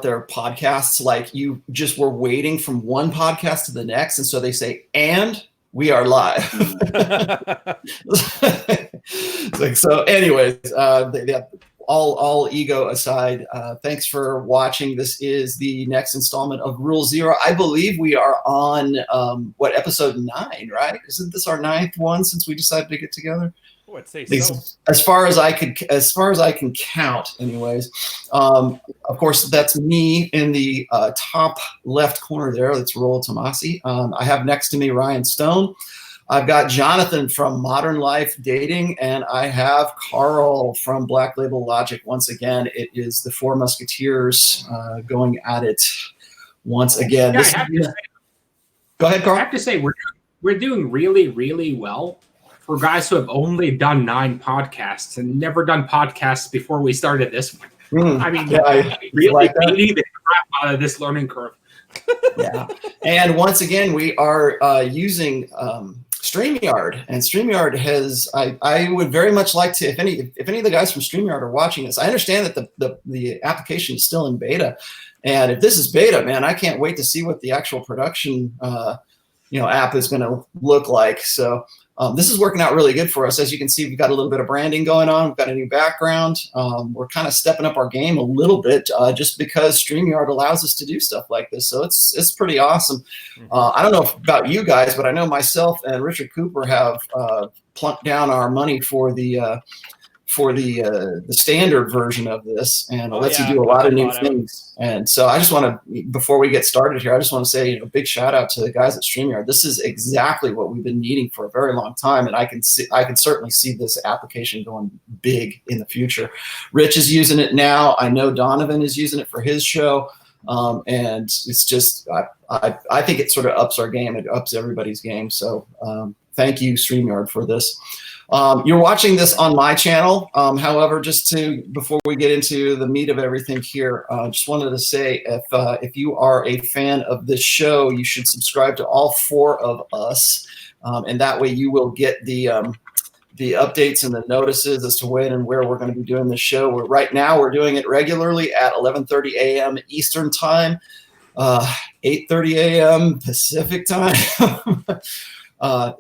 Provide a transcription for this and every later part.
their podcasts like you just were waiting from one podcast to the next, and so they say, "And we are live." Like, so anyways, all ego aside, thanks for watching. This is the next installment of Rule Zero. I believe we are on episode 9, right? Isn't this our 9th one since we decided to get together? Oh, I'd say so. As far as I can count, anyways. Of course, that's me in the top left corner there. That's Roll Tomasi. I have next to me Rian Stone. I've got Jonathan from Modern Life Dating, and I have Carl from Black Label Logic. Once again, it is the Four Musketeers going at it once again. Yeah, go ahead, Carl. I have to say, we're doing really, really well for guys who have only done 9 podcasts and never done podcasts before we started this one. I mean, I really like that. beating the crap out of this learning curve. Yeah, and once again, we are using StreamYard, and StreamYard has. I would very much like to, if any of the guys from StreamYard are watching this, I understand that the application is still in beta, and if this is beta, man, I can't wait to see what the actual production app is going to look like. So this is working out really good for us. As you can see, we've got a little bit of branding going on. We've got a new background. We're kind of stepping up our game a little bit just because StreamYard allows us to do stuff like this. So it's pretty awesome. I don't know about you guys, but I know myself and Richard Cooper have plunked down our money for the standard version of this, and it lets you do a lot of new things. And so I just want to, before we get started here, I just want to say a big shout out to the guys at StreamYard. This is exactly what we've been needing for a very long time, and I can certainly see this application going big in the future. Rich is using it now. I know Donovan is using it for his show, and it's just I think it sort of ups our game. It ups everybody's game. So thank you, StreamYard, for this. You're watching this on my channel. However, before we get into the meat of everything here, just wanted to say if you are a fan of this show, you should subscribe to all 4 of us, and that way you will get the updates and the notices as to when and where we're going to be doing the show. Right now we're doing it regularly at 11:30 a.m. Eastern time, 8:30 a.m. Pacific time.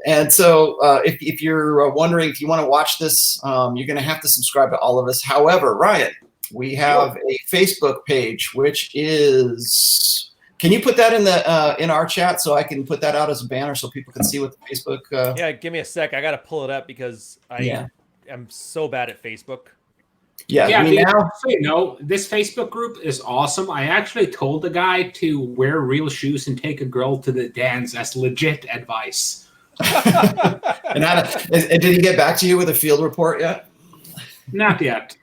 And so if you're wondering if you want to watch this, you're going to have to subscribe to all of us. However, Rian, we have a Facebook page, which is, can you put that in our chat so I can put that out as a banner so people can see what the Facebook? Yeah, give me a sec. I got to pull it up because I am so bad at Facebook. This Facebook group is awesome. I actually told the guy to wear real shoes and take a girl to the dance. That's legit advice. And did he get back to you with a field report yet? Not yet.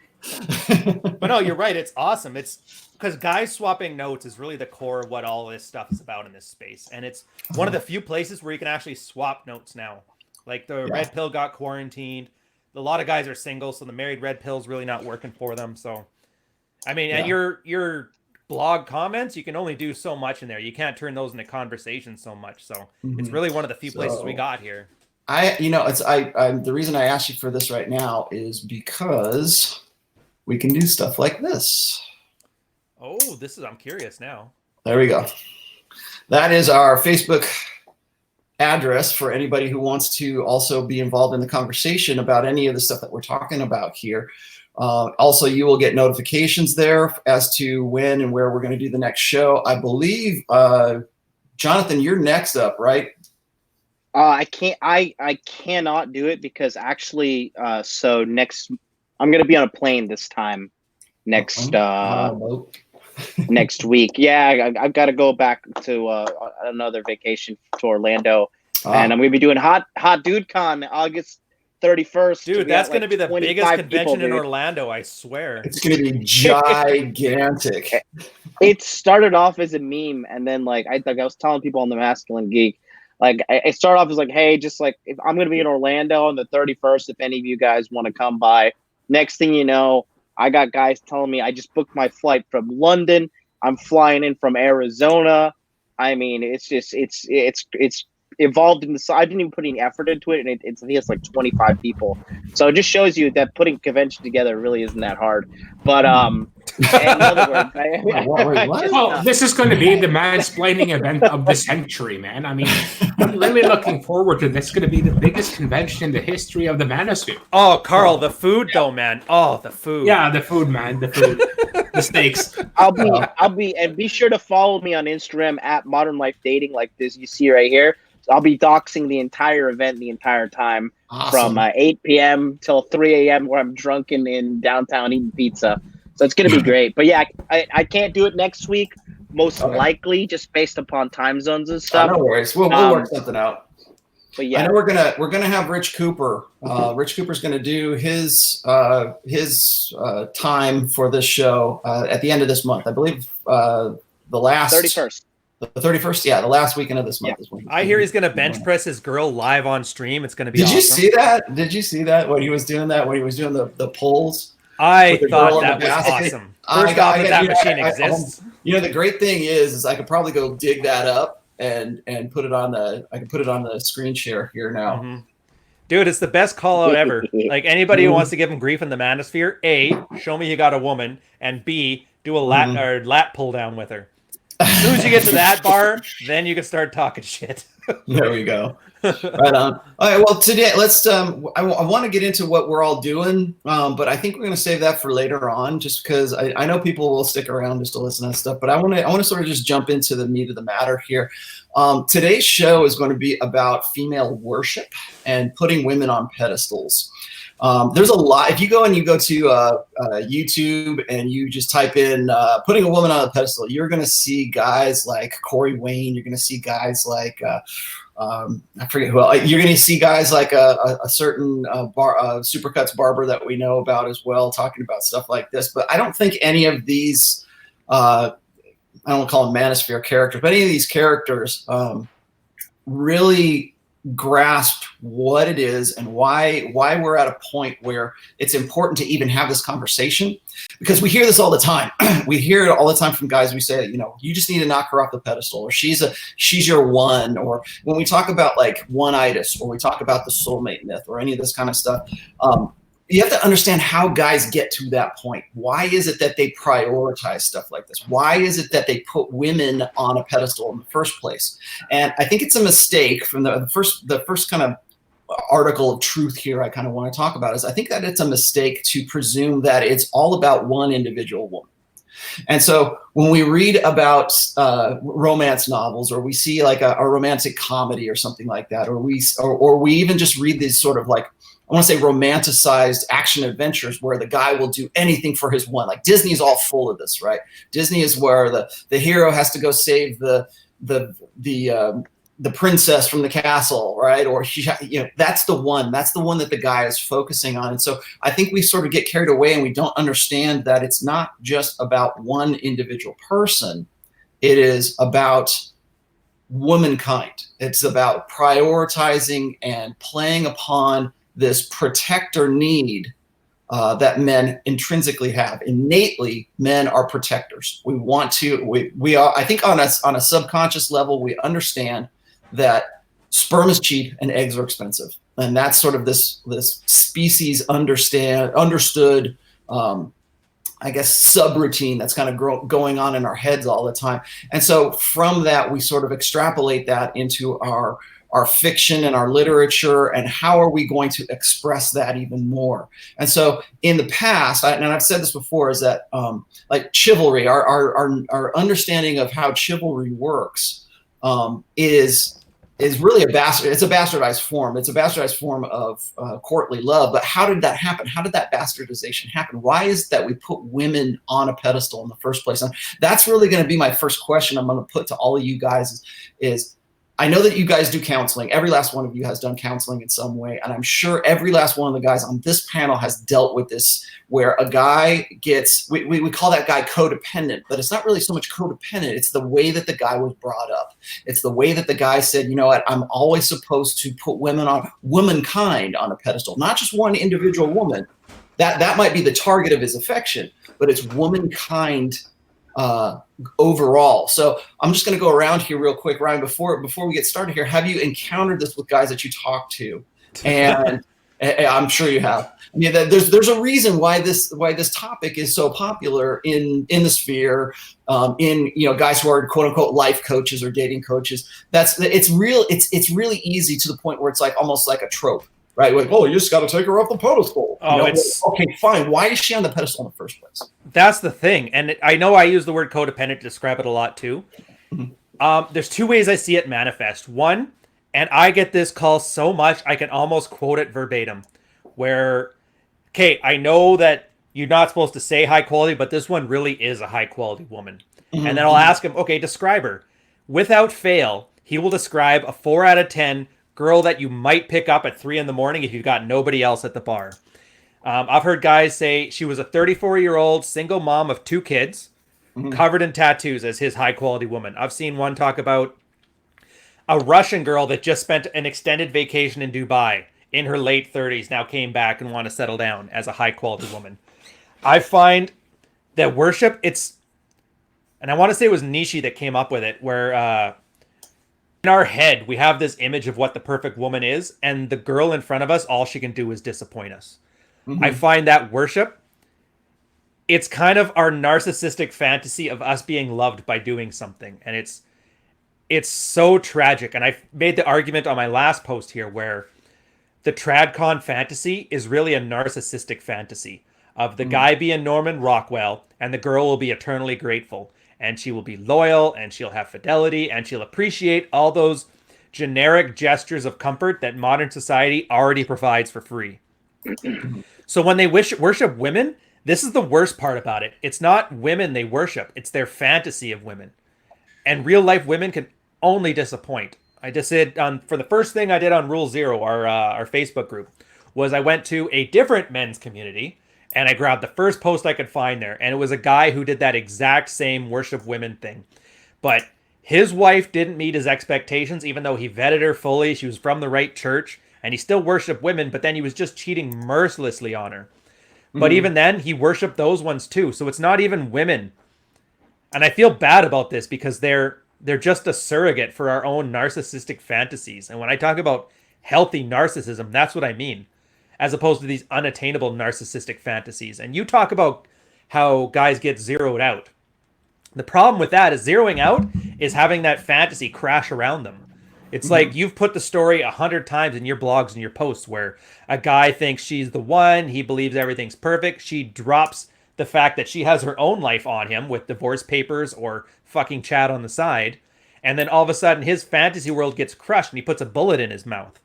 But no, you're right. It's awesome. It's because guys swapping notes is really the core of what all this stuff is about in this space. And it's one of the few places where you can actually swap notes now. Like the red pill got quarantined. A lot of guys are single, so the married red pill's really not working for them. So, I mean, and your blog comments, you can only do so much in there. You can't turn those into conversation so much. So it's really one of the few places we got here. The reason I asked you for this right now is because we can do stuff like this. Oh, I'm curious now. There we go. That is our Facebook address for anybody who wants to also be involved in the conversation about any of the stuff that we're talking about here. Also, you will get notifications there as to when and where we're going to do the next show. I believe, Jonathan, you're next up, right? I cannot do it because actually, I'm going to be on a plane this time next week. Yeah, I've got to go back to another vacation to Orlando, and I'm going to be doing Hot Dude Con August 31st. Dude, that's going to be the biggest convention in Orlando, I swear. It's going to be gigantic. It started off as a meme, and then I was telling people on the Masculine Geek, it started off as hey, just if I'm going to be in Orlando on the 31st, if any of you guys want to come by. Next thing you know, I got guys telling me I just booked my flight from London. I'm flying in from Arizona. I mean, it's evolved in I didn't even put any effort into it, and I think it's like 25 people. So it just shows you that putting convention together really isn't that hard. But in other words, well, this is going to be the mansplaining event of the century, man. I mean, I'm really looking forward to this. It's going to be the biggest convention in the history of the manosphere. Oh, Carl, the food though, man. Oh, the food. Yeah, the food, man. The food. The steaks. I'll be, and be sure to follow me on Instagram at Modern Life Dating, like this you see right here. So I'll be doxing the entire event the entire time from 8 p.m. till 3 a.m. where I'm drunk in downtown eating pizza. So it's going to be great. But yeah, I can't do it next week, most likely, just based upon time zones and stuff. No worries. We'll work something out. But yeah, I know we're gonna have Rich Cooper. Rich Cooper's gonna do his time for this show at the end of this month. I believe the last 31st. The 31st, yeah, the last weekend of this month is when I hear he's gonna bench press his girl live on stream. It's gonna be. Did awesome. you see that? Did you see that when he was doing that? When he was doing the pulls? I thought that was awesome. First off, that machine exists. You know, the great thing is I could probably go dig that up and put it on the screen share here now. Mm-hmm. Dude, it's the best call out ever. Like anybody who wants to give him grief in the manosphere, A, show me you got a woman, and B, do a lat pull down with her. As soon as you get to that bar, then you can start talking shit. There we go. Right on. All right. Well, today let's. I want to get into what we're all doing, but I think we're going to save that for later on, just because I know people will stick around just to listen to stuff. But I want to sort of just jump into the meat of the matter here. Today's show is going to be about female worship and putting women on pedestals. There's a lot. If you go to YouTube and you just type in putting a woman on a pedestal, you're going to see guys like Corey Wayne. You're going to see guys like I forget who else. You're going to see guys like a certain Supercuts barber that we know about as well, talking about stuff like this. But I don't think any of these I don't want to call them manosphere characters, but any of these characters really grasped what it is and why we're at a point where it's important to even have this conversation, because we hear this all the time. We hear it all the time from guys. We say, you know, you just need to knock her off the pedestal, or she's your one, or when we talk about like one-itis, or we talk about the soulmate myth, or any of this kind of stuff. You have to understand how guys get to that point. Why is it that they prioritize stuff like this? Why is it that they put women on a pedestal in the first place? And I think it's a mistake from the first kind of article of truth here I kind of want to talk about is I think that it's a mistake to presume that it's all about one individual woman. And so when we read about romance novels, or we see like a romantic comedy or something like that, or we even just read these sort of like, I want to say romanticized action adventures where the guy will do anything for his one. Like Disney's all full of this, right? Disney is where the hero has to go save the princess from the castle, right? Or that's the one that the guy is focusing on. And so I think we sort of get carried away and we don't understand that it's not just about one individual person. It is about womankind. It's about prioritizing and playing upon this protector need that men intrinsically have. Innately, men are protectors. We want to. We are. I think on a subconscious level, we understand that sperm is cheap and eggs are expensive, and that's sort of this species understood. I guess subroutine that's kind of going on in our heads all the time. And so from that, we sort of extrapolate that into our fiction and our literature, and how are we going to express that even more? And so in the past, and I've said this before, is that like chivalry, our understanding of how chivalry works is really it's a bastardized form. It's a bastardized form of courtly love. But how did that happen? How did that bastardization happen? Why is it that we put women on a pedestal in the first place? And that's really going to be my first question I'm going to put to all of you guys is I know that you guys do counseling. Every last one of you has done counseling in some way. And I'm sure every last one of the guys on this panel has dealt with this, where a guy gets, we call that guy codependent, but it's not really so much codependent. It's the way that the guy was brought up. It's the way that the guy said, you know what, I'm always supposed to put womankind on a pedestal, not just one individual woman. That might be the target of his affection, but it's womankind overall. So I'm just going to go around here real quick, Ryan, before we get started here. Have you encountered this with guys that you talk to? And I'm sure you have. I mean, there's a reason why this topic is so popular in the sphere, in guys who are quote unquote life coaches or dating coaches. It's really easy to the point where it's like almost like a trope, right? Like, oh, you just got to take her off the pedestal. Okay, fine. Why is she on the pedestal in the first place? That's the thing, and I know I use the word codependent to describe it a lot too. There's two ways I see it manifest. One, and I get this call so much, I can almost quote it verbatim, where, okay, I know that you're not supposed to say high quality, but this one really is a high quality woman. And then I'll ask him, okay, describe her. Without fail, he will describe a 4 out of 10 girl that you might pick up at 3 a.m. if you've got nobody else at the bar. I've heard guys say she was a 34-year-old single mom of 2 kids, covered in tattoos as his high quality woman. I've seen one talk about a Russian girl that just spent an extended vacation in Dubai in her late 30s, now came back and want to settle down as a high quality woman. I find that worship, and I want to say it was Nishi that came up with it, where in our head, we have this image of what the perfect woman is, and the girl in front of us, all she can do is disappoint us. I find that worship, it's kind of our narcissistic fantasy of us being loved by doing something, and it's so tragic. And I made the argument on my last post here where the tradcon fantasy is really a narcissistic fantasy of the guy being Norman Rockwell and the girl will be eternally grateful and she will be loyal and she'll have fidelity and she'll appreciate all those generic gestures of comfort that modern society already provides for free. So when they worship women, this is the worst part about it. It's not women they worship, it's their fantasy of women. And real life women can only disappoint. I just did for the first thing I did on Rule Zero, our Facebook group, was I went to a different men's community and I grabbed the first post I could find there, and it was a guy who did that exact same worship women thing. But his wife didn't meet his expectations, even though he vetted her fully. She was from the right church, and he still worshiped women, but then he was just cheating mercilessly on her. But even then, he worshiped those ones too. So it's not even women. And I feel bad about this because they're just a surrogate for our own narcissistic fantasies. And when I talk about healthy narcissism, that's what I mean, as opposed to these unattainable narcissistic fantasies. And you talk about how guys get zeroed out. The problem with that is zeroing out is having that fantasy crash around them. It's like you've put the story 100 times in your blogs and your posts where a guy thinks she's the one, he believes everything's perfect, she drops the fact that she has her own life on him with divorce papers or fucking chat on the side, and then all of a sudden his fantasy world gets crushed and he puts a bullet in his mouth.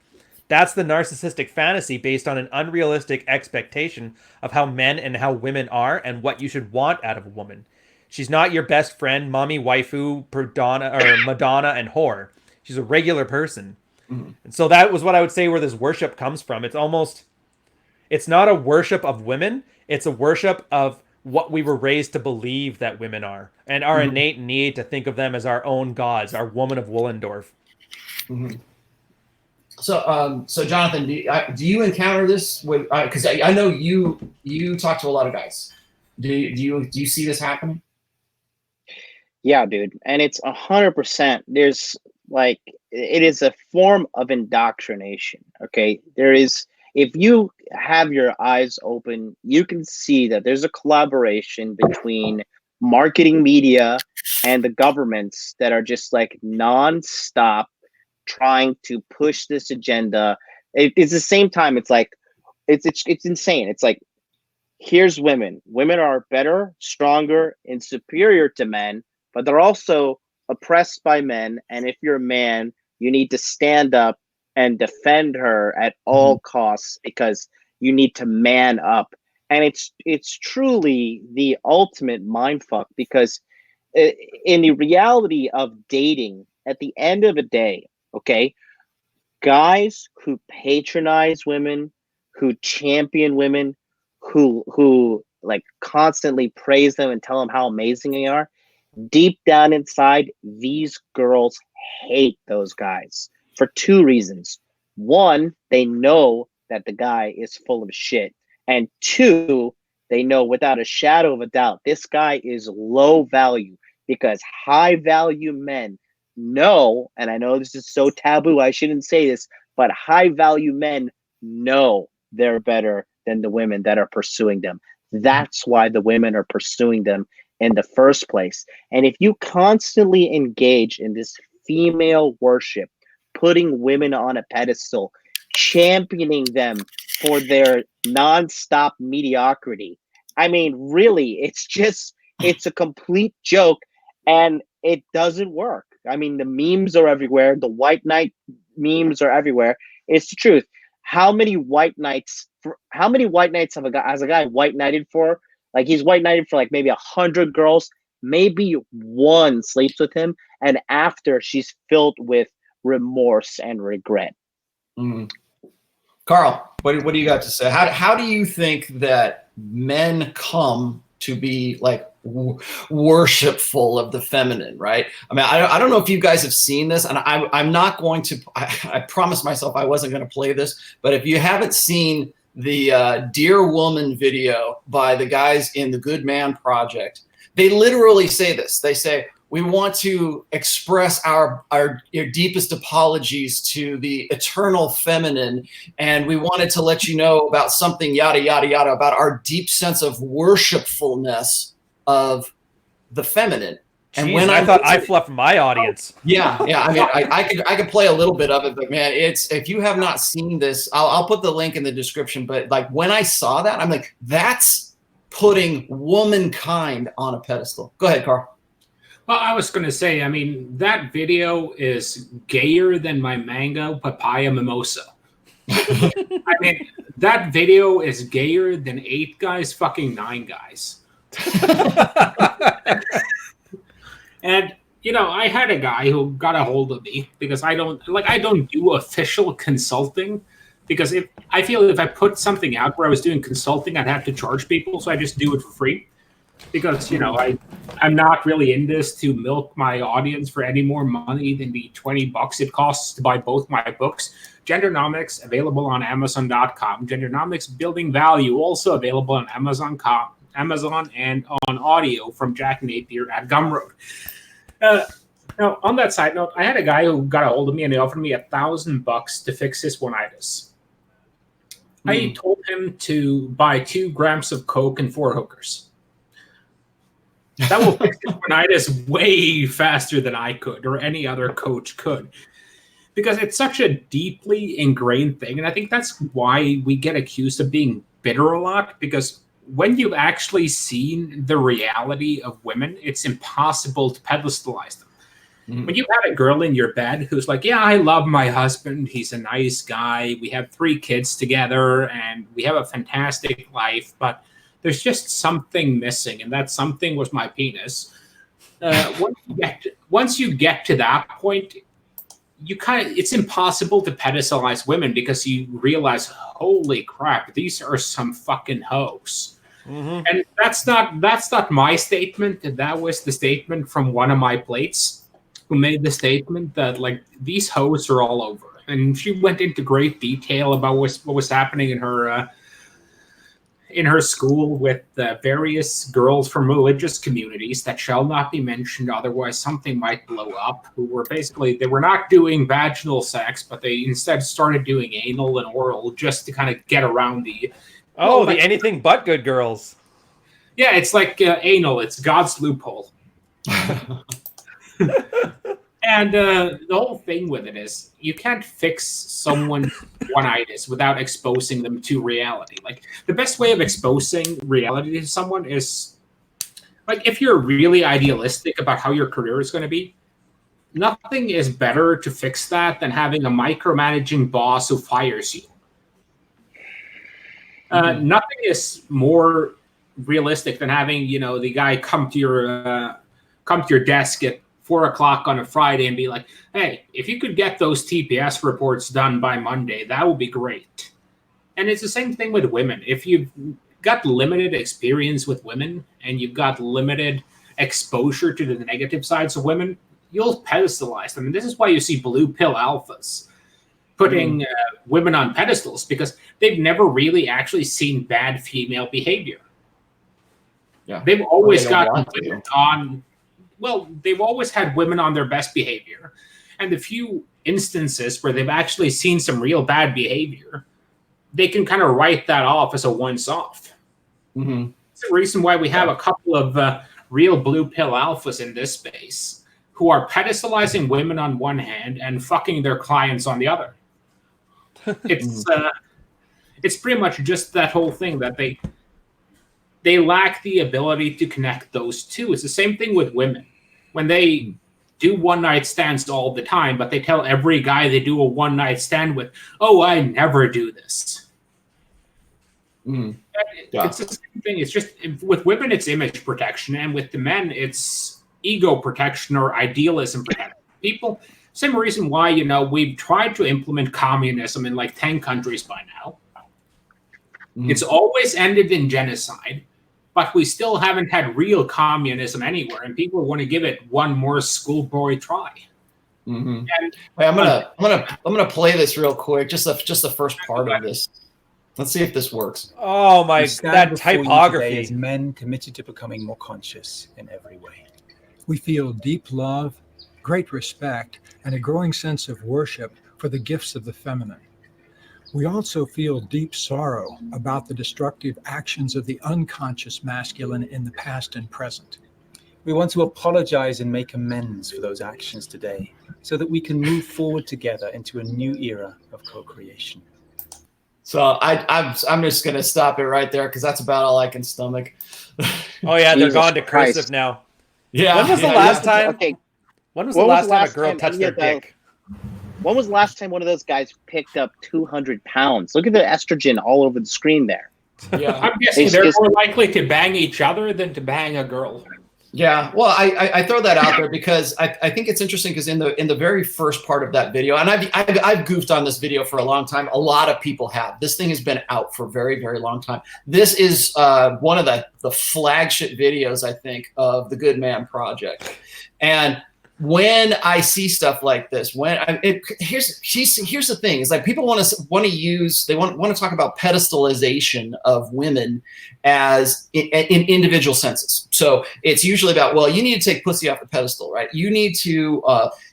That's the narcissistic fantasy based on an unrealistic expectation of how men and how women are and what you should want out of a woman. She's not your best friend, mommy, waifu, Madonna, and whore. She's a regular person. And so that was what I would say where this worship comes from. It's not a worship of women. It's a worship of what we were raised to believe that women are and our innate need to think of them as our own gods, our woman of Wollendorf. So Jonathan, do you encounter this with, because I know you talk to a lot of guys. Do you see this happening? Yeah, dude. And it's 100%. There's like, it is a form of indoctrination. Okay. If you have your eyes open, you can see that there's a collaboration between marketing media and the governments that are just like nonstop trying to push this agenda. It's the same time. It's like, it's insane. It's like, here's women. Women are better, stronger, and superior to men, but they're also oppressed by men. And if you're a man, you need to stand up and defend her at all costs because you need to man up. And it's truly the ultimate mindfuck because in the reality of dating, at the end of the day, okay, guys who patronize women, who champion women, who like constantly praise them and tell them how amazing they are, deep down inside, these girls hate those guys for 2 reasons. 1, they know that the guy is full of shit. And 2, they know without a shadow of a doubt, this guy is low value, because high value men know, and I know this is so taboo, I shouldn't say this, but high value men know they're better than the women that are pursuing them. That's why the women are pursuing them in the first place. And if you constantly engage in this female worship, putting women on a pedestal, championing them for their nonstop mediocrity, I mean, really, it's a complete joke, and it doesn't work. I mean, the memes are everywhere. The white knight memes are everywhere. It's the truth. How many white knights has a guy white knighted for? Like, he's white knighted for like maybe 100 girls. Maybe one sleeps with him, and after, she's filled with remorse and regret. Mm. Carl, what do you got to say? How do you think that men come to be like worshipful of the feminine, right? I mean, I don't know if you guys have seen this, and I'm not going to, I promised myself I wasn't going to play this, but if you haven't seen the Dear Woman video by the guys in the Good Man Project, they literally say this. They say, we want to express our deepest apologies to the eternal feminine, and we wanted to let you know about something, yada, yada, yada, about our deep sense of worshipfulness of the feminine. And Jeez, when I thought I fluffed my audience. Yeah. I mean, I could play a little bit of it, but man, if you have not seen this, I'll put the link in the description. But like, when I saw that, I'm like, that's putting womankind on a pedestal. Go ahead, Carl. Well, I was going to say, I mean, that video is gayer than my mango papaya mimosa. I mean, that video is gayer than 8 guys fucking 9 guys. And, you know, I had a guy who got a hold of me because I don't do official consulting, because I feel if I put something out where I was doing consulting, I'd have to charge people. So I just do it for free. Because, you know, I'm not really in this to milk my audience for any more money than the $20 it costs to buy both my books. Gendernomics, available on Amazon.com. Gendernomics Building Value, also available on Amazon and on audio from Jack Napier at Gumroad. Now, on that side note, I had a guy who got a hold of me and he offered me $1,000 to fix his one-itis. I told him to buy 2 grams of Coke and 4 hookers. That will fix his one-itis way faster than I could or any other coach could. Because it's such a deeply ingrained thing. And I think that's why we get accused of being bitter a lot. Because when you've actually seen the reality of women, it's impossible to pedestalize them. When you had a girl in your bed who's like, yeah, I love my husband. He's a nice guy. We have 3 kids together and we have a fantastic life. But there's just something missing, and that something was my penis. Once you get to that point, it's impossible to pedestalize women because you realize, holy crap, these are some fucking hoes. Mm-hmm. And that's not my statement. That was the statement from one of my plates who made the statement that, like, these hoes are all over. And she went into great detail about what was happening in her school with various girls from religious communities that shall not be mentioned, otherwise something might blow up, who were basically, they were not doing vaginal sex, but they instead started doing anal and oral just to kind of get around the... the anything but good girls. Yeah, it's like anal. It's God's loophole. And the whole thing with it is you can't fix someone's one-itis without exposing them to reality. Like, the best way of exposing reality to someone is, like, if you're really idealistic about how your career is going to be, nothing is better to fix that than having a micromanaging boss who fires you. Nothing is more realistic than having, you know, the guy come to your desk at 4 o'clock on a Friday and be like, hey, if you could get those TPS reports done by Monday, that would be great. And it's the same thing with women. If you've got limited experience with women and you've got limited exposure to the negative sides of women, you'll pedestalize them. And this is why you see blue pill alphas putting women on pedestals, because they've never really actually seen bad female behavior. Yeah. They've always Or they don't gotten want to. women on. Well, they've always had women on their best behavior, and the few instances where they've actually seen some real bad behavior, they can kind of write that off as a once-off. Mm-hmm. It's the reason why we have a couple of real blue pill alphas in this space who are pedestalizing women on one hand and fucking their clients on the other. It's pretty much just that whole thing that they lack the ability to connect those two. It's the same thing with women. When they do one-night stands all the time, but they tell every guy they do a one-night stand with, oh, I never do this. It's the same thing. It's just, with women, it's image protection, and with the men, it's ego protection or idealism protection. People, same reason why, we've tried to implement communism in like 10 countries by now. It's always ended in genocide, but we still haven't had real communism anywhere, and people want to give it one more schoolboy try. And wait, I'm gonna play this real quick, just the first part of this. Let's see if this works. Oh my, that typography. As men committed to becoming more conscious in every way. We feel deep love, great respect, and a growing sense of worship for the gifts of the feminine. We also feel deep sorrow about the destructive actions of the unconscious masculine in the past and present. We want to apologize and make amends for those actions today so that we can move forward together into a new era of co-creation. So I'm just going to stop it right there because that's about all I can stomach. Oh, yeah, they're Jesus gone to cursive Christ. now. Yeah. When was the last time? Okay. When was the last time a girl time touched any their of the- dick? When was the last time one of those guys picked up 200 pounds? Look at the estrogen all over the screen there. Yeah. I'm guessing they're more likely to bang each other than to bang a girl. Yeah, well, I throw that out there because I think it's interesting because in the very first part of that video, and I've goofed on this video for a long time. A lot of people have. This thing has been out for a very, very long time. This is one of the flagship videos, I think, of the Good Man Project. And when I see stuff like this, here's the thing: is like people want to use, they want to talk about pedestalization of women as in individual senses. So it's usually about, well, you need to take pussy off the pedestal, right? You need to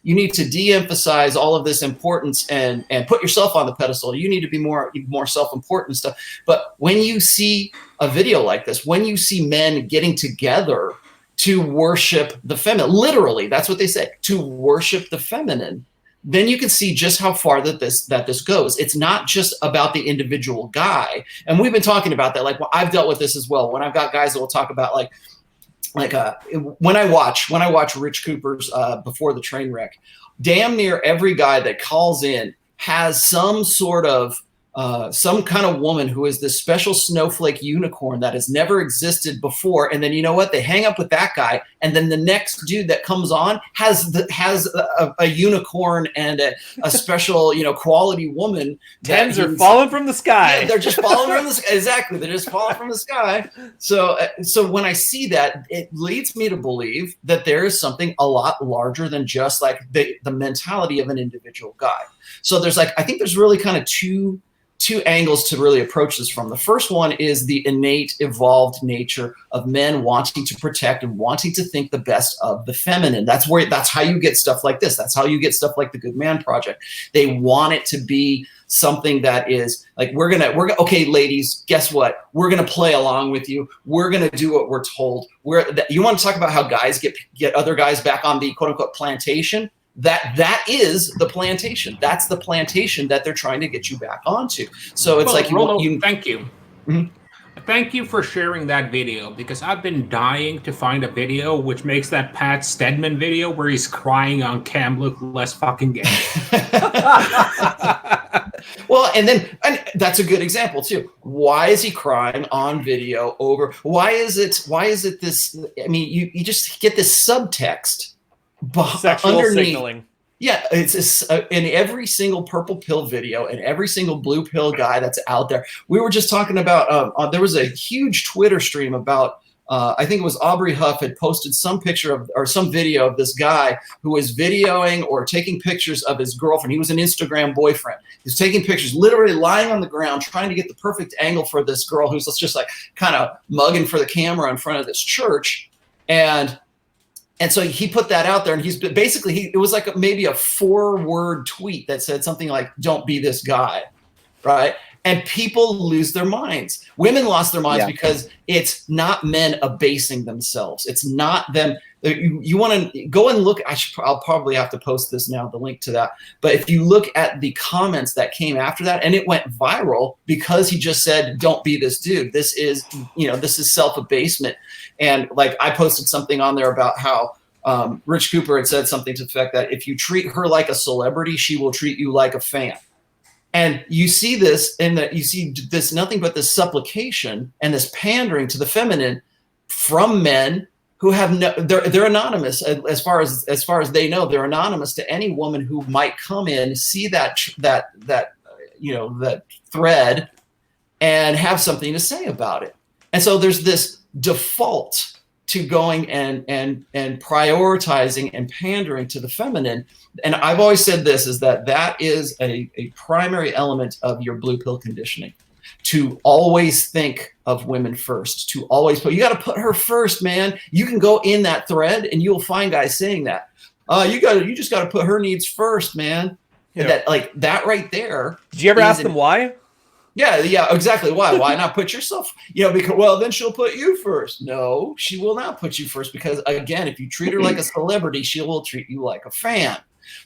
de-emphasize all of this importance and put yourself on the pedestal. You need to be more self-important stuff. But when you see a video like this, when you see men getting together to worship the feminine, literally, that's what they say, to worship the feminine, then you can see just how far that this goes. It's not just about the individual guy. And we've been talking about that. Like, well, I've dealt with this as well. When I've got guys that will talk about when I watch Rich Cooper's Before the Train Wreck, damn near every guy that calls in has some sort of some kind of woman who is this special snowflake unicorn that has never existed before. And then, you know what? They hang up with that guy. And then the next dude that comes on has a unicorn and a special, quality woman. Tens are falling from the sky. Yeah, they're just falling from the sky. Exactly. They're just falling from the sky. So when I see that, it leads me to believe that there is something a lot larger than just like the mentality of an individual guy. So I think there's really kind of two angles to really approach this from. The first one is the innate, evolved nature of men wanting to protect and wanting to think the best of the feminine. That's how you get stuff like this. That's how you get stuff like the Good Man Project. They want it to be something that is like, we're gonna okay, ladies, guess what? We're gonna play along with you. We're gonna do what we're told. You want to talk about how guys get other guys back on the quote unquote plantation? That is the plantation. That's the plantation that they're trying to get you back onto. So it's Rollo, thank you. Mm-hmm. Thank you for sharing that video, because I've been dying to find a video which makes that Pat Stedman video where he's crying on cam look less fucking gay. Well, and that's a good example too. Why is he crying on video over? Why is it this? I mean, you just get this subtext. Sexual signaling. Yeah, it's in every single purple pill video and every single blue pill guy that's out there. We were just talking about there was a huge Twitter stream about I think it was Aubrey Huff had posted some picture of, or some video of this guy who was videoing or taking pictures of his girlfriend. He was an Instagram boyfriend. He was taking pictures, literally lying on the ground, trying to get the perfect angle for this girl who's just like kind of mugging for the camera in front of this church. And so he put that out there, and he's basically, it was like maybe a 4-word tweet that said something like, "Don't be this guy," right? And people lose their minds. Women lost their minds because it's not men abasing themselves. It's not them. You want to go and look. I'll probably have to post this now, the link to that. But if you look at the comments that came after that, and it went viral because he just said, "Don't be this dude. This is, this is self-abasement." And like I posted something on there about how Rich Cooper had said something to the effect that if you treat her like a celebrity, she will treat you like a fan. And you see this in that, you see this nothing but this supplication and this pandering to the feminine from men who have they're anonymous as far as they know. They're anonymous to any woman who might come in, see that thread, and have something to say about it. And so there's this default to going and prioritizing and pandering to the feminine. And I've always said this, is that is a primary element of your blue pill conditioning, to always think of women first, to always you got to put her first, man. You can go in that thread and you'll find guys saying that. You just got to put her needs first, man. Yeah. That right there. Did you ever ask them why? Yeah, exactly. Why not put yourself? Because then she'll put you first. No, she will not put you first, because again, if you treat her like a celebrity, she will treat you like a fan.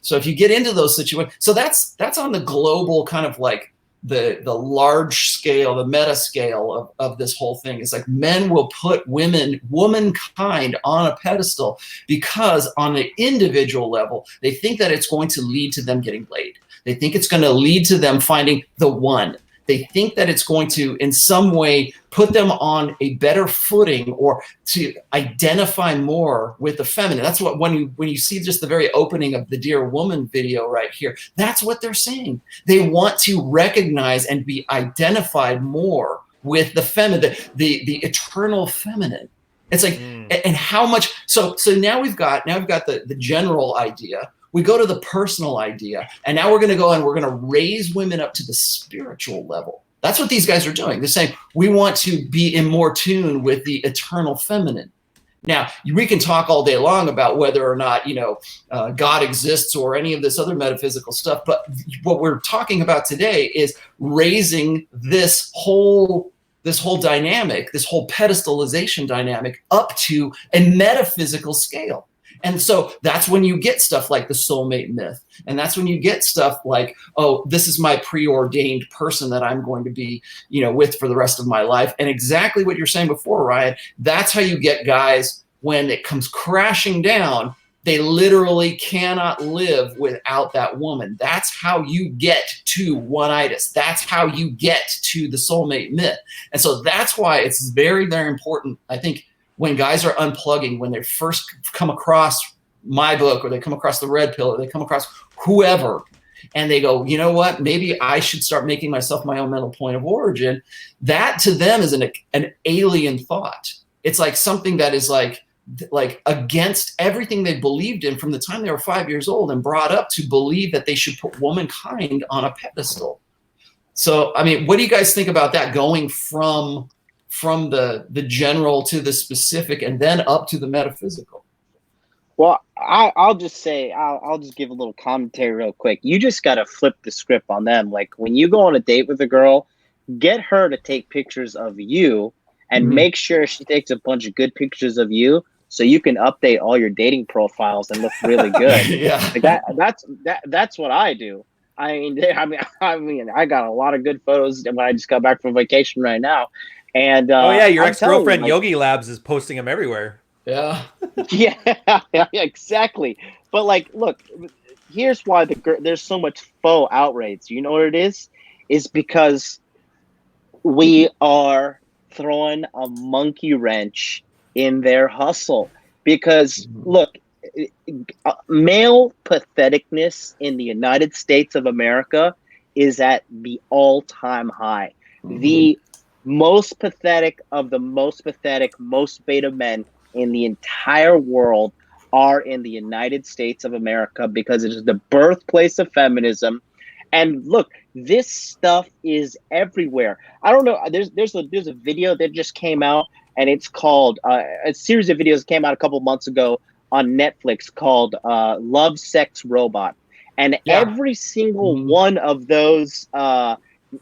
So if you get into those situations, so that's on the global kind of like the large scale, the meta scale of this whole thing. Is like men will put womankind on a pedestal because on the individual level, they think that it's going to lead to them getting laid. They think it's going to lead to them finding the one. They think that it's going to, in some way, put them on a better footing or to identify more with the feminine. That's what, when you see just the very opening of the Dear Woman video right here, that's what they're saying. They want to recognize and be identified more with the feminine, the eternal feminine. It's like, and how much, so now we've got the general idea. We go to the personal idea, and now we're going to go and we're going to raise women up to the spiritual level. That's what these guys are doing. They're saying we want to be in more tune with the eternal feminine. Now, we can talk all day long about whether or not, God exists or any of this other metaphysical stuff. But what we're talking about today is raising this whole dynamic, this whole pedestalization dynamic up to a metaphysical scale. And so that's when you get stuff like the soulmate myth. And that's when you get stuff like, oh, this is my preordained person that I'm going to be, with for the rest of my life. And exactly what you're saying before, Ryan, that's how you get guys when it comes crashing down, they literally cannot live without that woman. That's how you get to one-itis. That's how you get to the soulmate myth. And so that's why it's very, very important, I think, when guys are unplugging, when they first come across my book, or they come across the red pill, or they come across whoever, and they go, you know what, maybe I should start making myself my own mental point of origin. That to them is an alien thought. It's like something that is like against everything they believed in from the time they were 5 years old and brought up to believe that they should put womankind on a pedestal. So, I mean, what do you guys think about that, going from the general to the specific and then up to the metaphysical? Well, I'll just say, I'll just give a little commentary real quick. You just got to flip the script on them. Like when you go on a date with a girl, get her to take pictures of you and make sure she takes a bunch of good pictures of you so you can update all your dating profiles and look really good. Yeah. Like that's what I do. I mean, I got a lot of good photos when I just got back from vacation right now. And your ex-girlfriend Yogi Labs is posting them everywhere. Yeah. Yeah, exactly. But like, look, here's why there's so much faux outrage. You know what it is? It's because we are throwing a monkey wrench in their hustle. Because look, male patheticness in the United States of America is at the all-time high. most pathetic of the most pathetic, most beta men in the entire world are in the United States of America, because it is the birthplace of feminism. And look, this stuff is everywhere. I don't know. There's a video that just came out, and it's called a series of videos came out a couple months ago on Netflix called Love, Sex, Robot. And every single one of those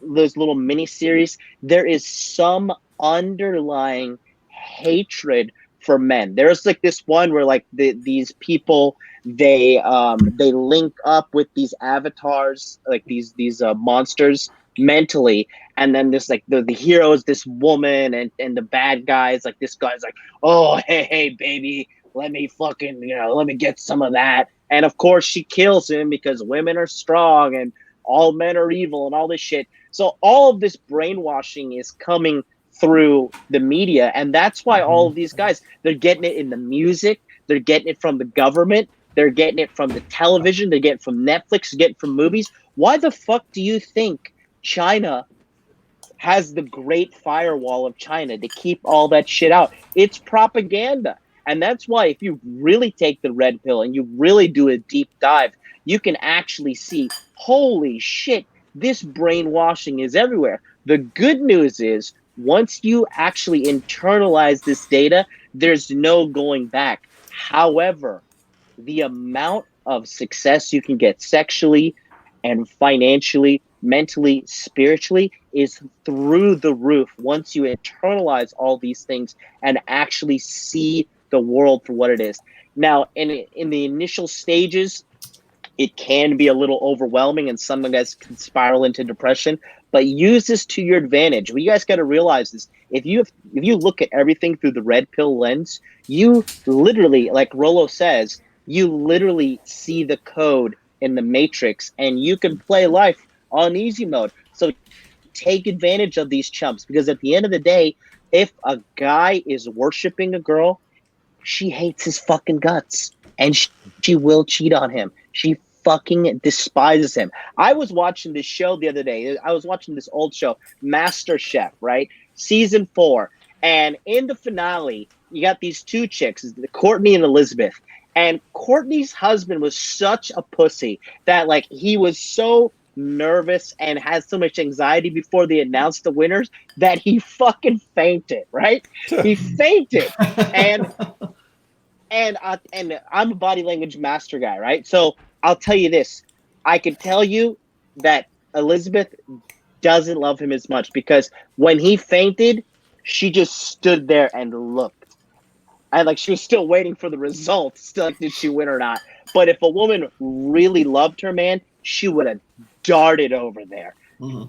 little mini series, there is some underlying hatred for men. There's like this one where like these people, they link up with these avatars, like these monsters mentally, and then there's like the hero is this woman, and the bad guy is like, this guy's like, oh hey baby, let me fucking, let me get some of that. And of course she kills him because women are strong and all men are evil and all this shit. So all of this brainwashing is coming through the media, and that's why all of these guys, they're getting it in the music, they're getting it from the government, they're getting it from the television, they're getting it from Netflix, they're getting it from movies. Why the fuck do you think China has the Great Firewall of China to keep all that shit out? It's propaganda. And that's why if you really take the red pill and you really do a deep dive, you can actually see, holy shit, this brainwashing is everywhere. The good news is, once you actually internalize this data, there's no going back. However, the amount of success you can get sexually and financially, mentally, spiritually is through the roof once you internalize all these things and actually see the world for what it is. Now, in the initial stages, it can be a little overwhelming and some guys can spiral into depression, but use this to your advantage. Well, you guys got to realize this. If you look at everything through the red pill lens, you literally, like Rollo says, you literally see the code in the matrix, and you can play life on easy mode. So take advantage of these chumps, because at the end of the day, if a guy is worshiping a girl, she hates his fucking guts, and she will cheat on him. She fucking despises him. I was watching this show the other day. I was watching this old show, Master Chef, right? Season 4. And in the finale, you got these two chicks, Courtney and Elizabeth. And Courtney's husband was such a pussy that, like, he was so nervous and had so much anxiety before they announced the winners that he fucking fainted, right? He fainted. And I'm a body language master guy, right? So I'll tell you this. I can tell you that Elizabeth doesn't love him as much, because when he fainted, she just stood there and looked. And like, she was still waiting for the results. Still, like, did she win or not? But if a woman really loved her man, she would have darted over there,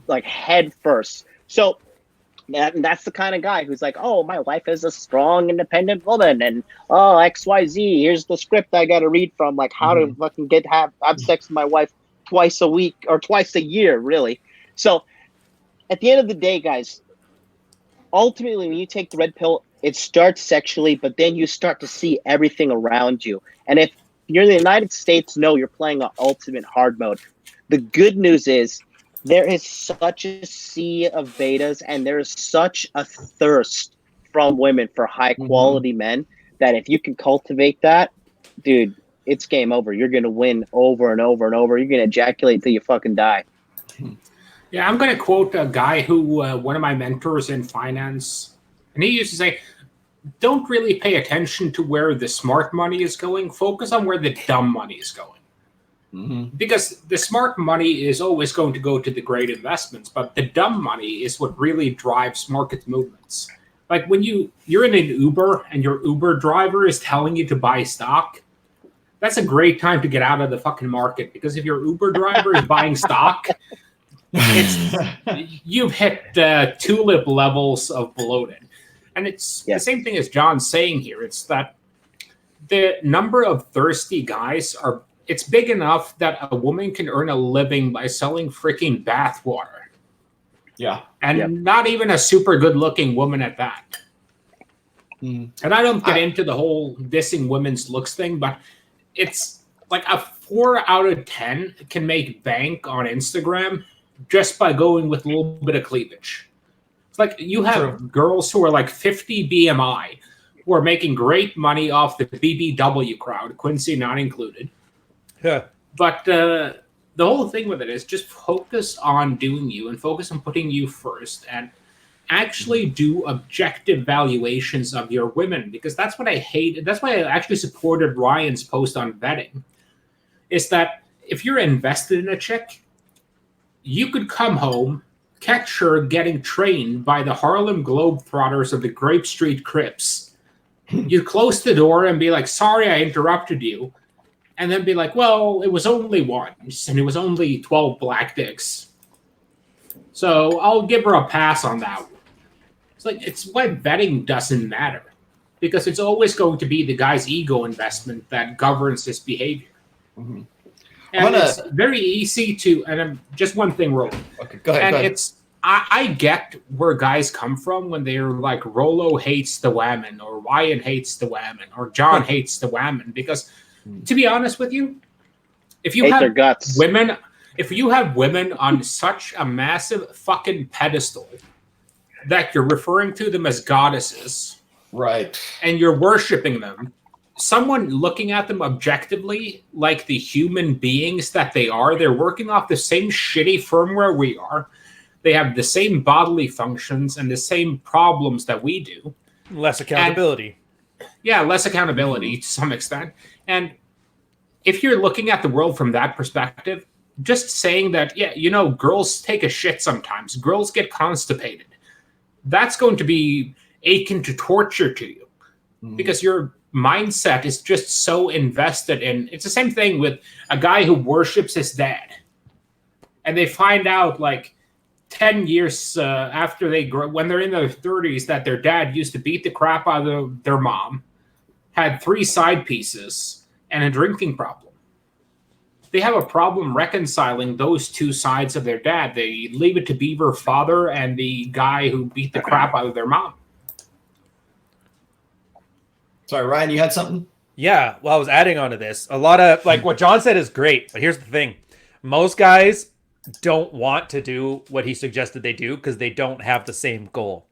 like head first. So that's the kind of guy who's like, oh, my wife is a strong, independent woman, and oh, XYZ, here's the script I got to read from, like how to fucking have sex with my wife twice a week or twice a year, really. So at the end of the day, guys, ultimately, when you take the red pill, it starts sexually, but then you start to see everything around you. And if you're in the United States, no, you're playing an ultimate hard mode. The good news is there is such a sea of betas, and there is such a thirst from women for high quality men that if you can cultivate that, dude, it's game over. You're going to win over and over and over. You're going to ejaculate till you fucking die. Yeah, I'm going to quote a guy who, one of my mentors in finance, and he used to say, don't really pay attention to where the smart money is going. Focus on where the dumb money is going. Because the smart money is always going to go to the great investments, but the dumb money is what really drives market movements. Like when you're in an Uber and your Uber driver is telling you to buy stock, that's a great time to get out of the fucking market, because if your Uber driver is buying stock, you've hit tulip levels of bloated. And it's the same thing as John's saying here. It's that the number of thirsty guys it's big enough that a woman can earn a living by selling freaking bath water. Yeah. And not even a super good looking woman at that. And I don't get into the whole dissing women's looks thing, but it's like a 4 out of 10 can make bank on Instagram just by going with a little bit of cleavage. It's like you have girls who are like 50 BMI who are making great money off the BBW crowd, Quincy not included. Yeah. But the whole thing with it is just focus on doing you and focus on putting you first and actually do objective valuations of your women, because that's what I hate. That's why I actually supported Ryan's post on vetting, is that if you're invested in a chick, you could come home, catch her getting trained by the Harlem Globetrotters of the Grape Street Crips. You close the door and be like, sorry, I interrupted you. And then be like, well, it was only one, and it was only 12 black dicks. So I'll give her a pass on that one. It's like, it's why vetting doesn't matter, because it's always going to be the guy's ego investment that governs his behavior. Mm-hmm. And it's very easy to, and just one thing, Roland. Okay, go ahead. And I get where guys come from when they're like, Rolo hates the women, or Ryan hates the women, or John hates the women, because to be honest with you, if you have women, if you have women on such a massive fucking pedestal that you're referring to them as goddesses, right, and you're worshiping them, someone looking at them objectively like the human beings that they are, they're working off the same shitty firmware we are. They have the same bodily functions and the same problems that we do. Less accountability. Less accountability to some extent. And if you're looking at the world from that perspective, just saying that, girls take a shit sometimes, girls get constipated, that's going to be akin to torture to you, because your mindset is just so invested in. It's the same thing with a guy who worships his dad, and they find out like 10 years after they grow, when they're in their 30s, that their dad used to beat the crap out of their mom, had 3 side pieces, and a drinking problem. They have a problem reconciling those 2 sides of their dad. They leave it to Beaver father and the guy who beat the crap out of their mom. Sorry, Ryan, you had something? Yeah, well, I was adding on to this. A lot of, like, what John said is great, but here's the thing. Most guys don't want to do what he suggested they do because they don't have the same goal.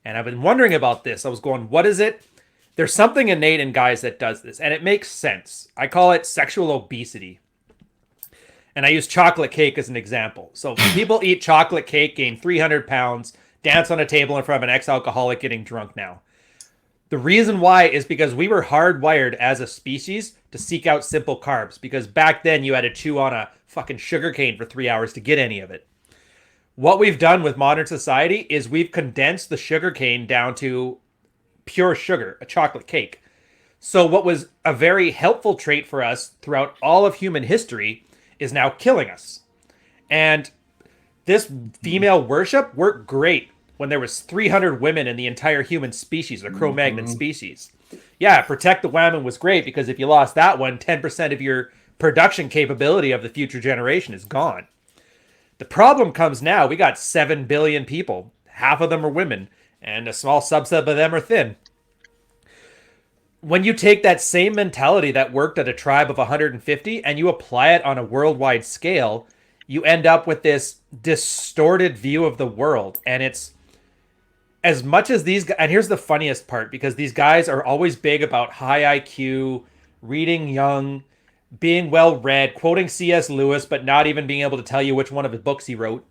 And I've been wondering about this. I was going, what is it? There's something innate in guys that does this, and it makes sense. I call it sexual obesity. And I use chocolate cake as an example. So people eat chocolate cake, gain 300 pounds, dance on a table in front of an ex-alcoholic getting drunk now. The reason why is because we were hardwired as a species to seek out simple carbs, because back then you had to chew on a fucking sugar cane for 3 hours to get any of it. What we've done with modern society is we've condensed the sugar cane down to pure sugar, a chocolate cake. So what was a very helpful trait for us throughout all of human history is now killing us. And this female worship worked great when there was 300 women in the entire human species, the Cro-Magnon species. Yeah, protect the woman was great, because if you lost that one, 10% of your production capability of the future generation is gone. The problem comes now. We got 7 billion people. Half of them are women, and a small subset of them are thin. When you take that same mentality that worked at a tribe of 150 and you apply it on a worldwide scale, you end up with this distorted view of the world. And it's as much as these guys, and here's the funniest part, because these guys are always big about high IQ, reading young, being well read, quoting C.S. Lewis, but not even being able to tell you which one of his books he wrote.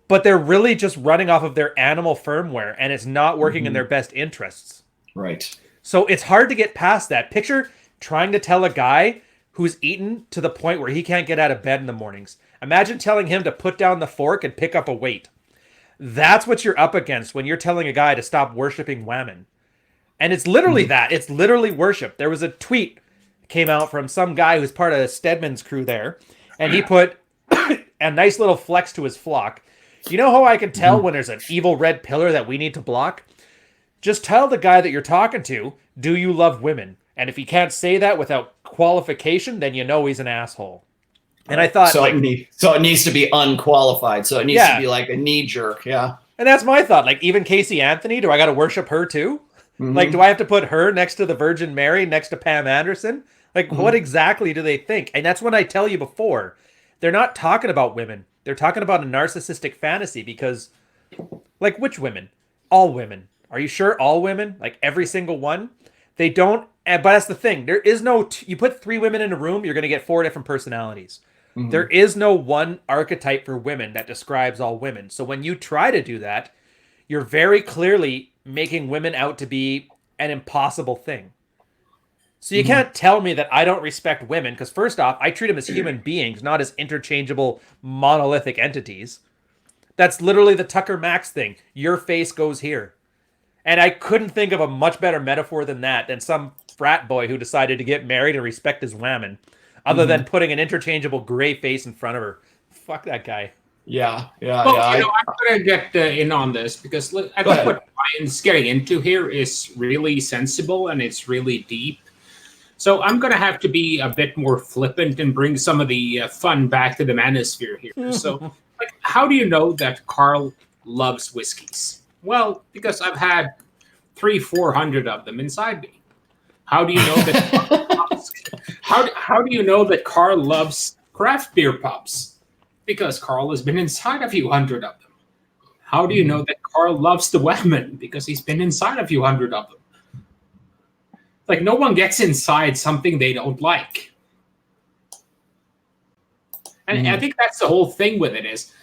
But they're really just running off of their animal firmware, and it's not working in their best interests. Right. So it's hard to get past that. Picture trying to tell a guy who's eaten to the point where he can't get out of bed in the mornings. Imagine telling him to put down the fork and pick up a weight. That's what you're up against when you're telling a guy to stop worshiping women. And it's literally that. It's literally worship. There was a tweet came out from some guy who's part of Stedman's crew there, and he put a nice little flex to his flock. You know how I can tell when there's an evil red pillar that we need to block? Just tell the guy that you're talking to, do you love women? And if he can't say that without qualification, then you know he's an asshole. And I thought, so it needs to be unqualified. So it needs to be like a knee jerk. Yeah. And that's my thought. Like, even Casey Anthony, do I got to worship her too? Like, do I have to put her next to the Virgin Mary, next to Pam Anderson? Like, what exactly do they think? And that's when I tell you before, they're not talking about women. They're talking about a narcissistic fantasy, because Like, which women? All women. Are you sure all women? Like, every single one? They don't, but that's the thing. There is no, you put 3 women in a room, you're going to get 4 different personalities. Mm-hmm. There is no one archetype for women that describes all women. So when you try to do that, you're very clearly making women out to be an impossible thing. So you can't tell me that I don't respect women, because first off, I treat them as human beings, not as interchangeable monolithic entities. That's literally the Tucker Max thing. Your face goes here. And I couldn't think of a much better metaphor than that, than some frat boy who decided to get married and respect his women, other than putting an interchangeable gray face in front of her. Fuck that guy. Yeah. Well, I'm going to get in on this, because I think what Ryan's getting into here is really sensible and it's really deep. So I'm going to have to be a bit more flippant and bring some of the fun back to the manosphere here. So, like, how do you know that Carl loves whiskeys? Well, because I've had 300-400 of them inside me. How do you know that? how do you know that Carl loves craft beer pubs? Because Carl has been inside a few hundred of them. How do you know that Carl loves the women? Because he's been inside a few hundred of them. Like, no one gets inside something they don't like. And I think that's the whole thing with it is,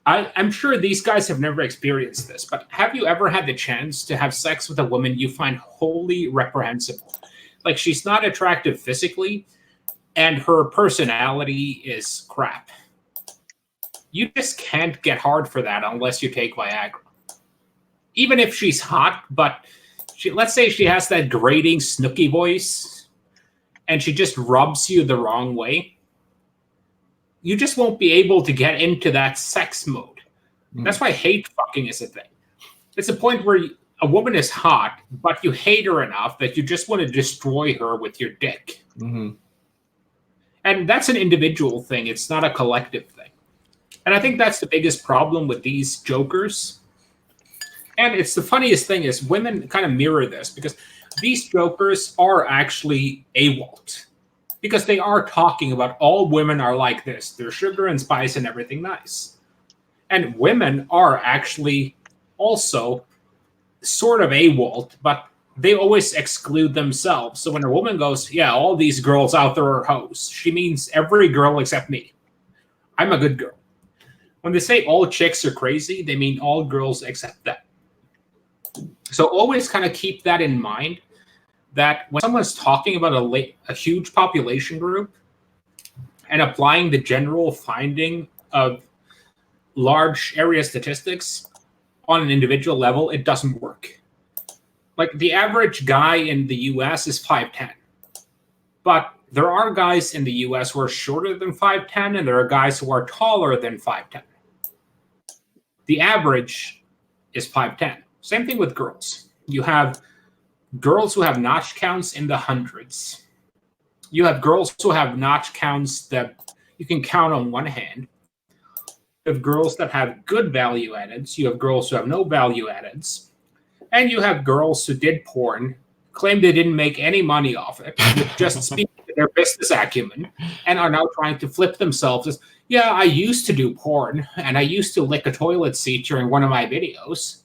I'm sure these guys have never experienced this, but have you ever had the chance to have sex with a woman you find wholly reprehensible? Like, she's not attractive physically, and her personality is crap. You just can't get hard for that unless you take Viagra. Even if she's hot, but let's say she has that grating, snooky voice, and she just rubs you the wrong way. You just won't be able to get into that sex mode. That's why hate fucking is a thing. It's a point where a woman is hot, but you hate her enough that you just want to destroy her with your dick. And that's an individual thing. It's not a collective thing. And I think that's the biggest problem with these jokers. And it's the funniest thing is women kind of mirror this, because these jokers are actually AWOLT. Because they are talking about all women are like this. They're sugar and spice and everything nice. And women are actually also sort of AWOLT, but they always exclude themselves. So when a woman goes, yeah, all these girls out there are hoes, she means every girl except me. I'm a good girl. When they say all chicks are crazy, they mean all girls except that. So always kind of keep that in mind, that when someone's talking about a huge population group and applying the general finding of large area statistics on an individual level, it doesn't work. Like, the average guy in the US is 5'10". But there are guys in the US who are shorter than 5'10", and there are guys who are taller than 5'10". The average is 5'10". Same thing with girls. You have girls who have notch counts in the hundreds. You have girls who have notch counts that you can count on one hand. You have girls that have good value addeds. You have girls who have no value addeds. And you have girls who did porn, claim they didn't make any money off it, just speak to their business acumen, and are now trying to flip themselves as, yeah, I used to do porn, and I used to lick a toilet seat during one of my videos,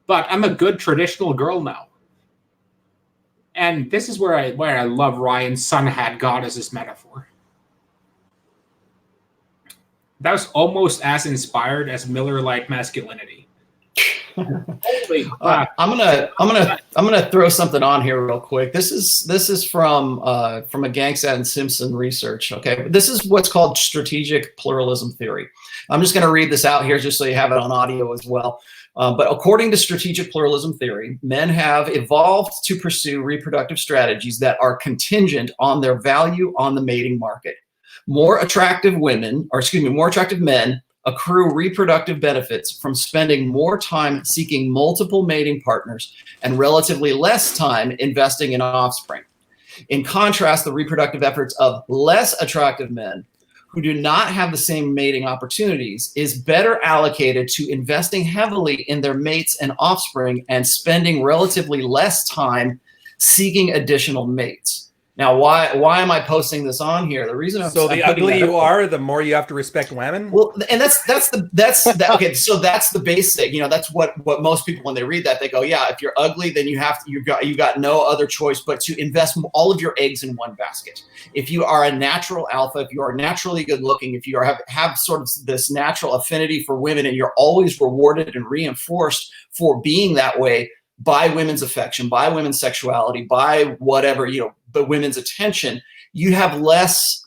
but I'm a good traditional girl now. And this is where I love Ryan's sun hat goddesses metaphor. That was almost as inspired as Miller-like masculinity. I'm gonna throw something on here real quick. This is from a Gangsat and Simpson research. Okay, this is what's called strategic pluralism theory. I'm just gonna read this out here just so you have it on audio as well. But according to strategic pluralism theory, men have evolved to pursue reproductive strategies that are contingent on their value on the mating market. More attractive men accrue reproductive benefits from spending more time seeking multiple mating partners and relatively less time investing in offspring. In contrast, the reproductive efforts of less attractive men who do not have the same mating opportunities is better allocated to investing heavily in their mates and offspring and spending relatively less time seeking additional mates. Now, why am I posting this on here? The reason I'm so the uglier you are, the more you have to respect women. Well, and that's that. Okay, so that's the basic. You know, that's what most people, when they read that, they go, yeah, if you're ugly, then you got no other choice but to invest all of your eggs in one basket. If you are a natural alpha, if you are naturally good looking, if you have sort of this natural affinity for women, and you're always rewarded and reinforced for being that way by women's affection, by women's sexuality, by whatever, you know, but women's attention, you have less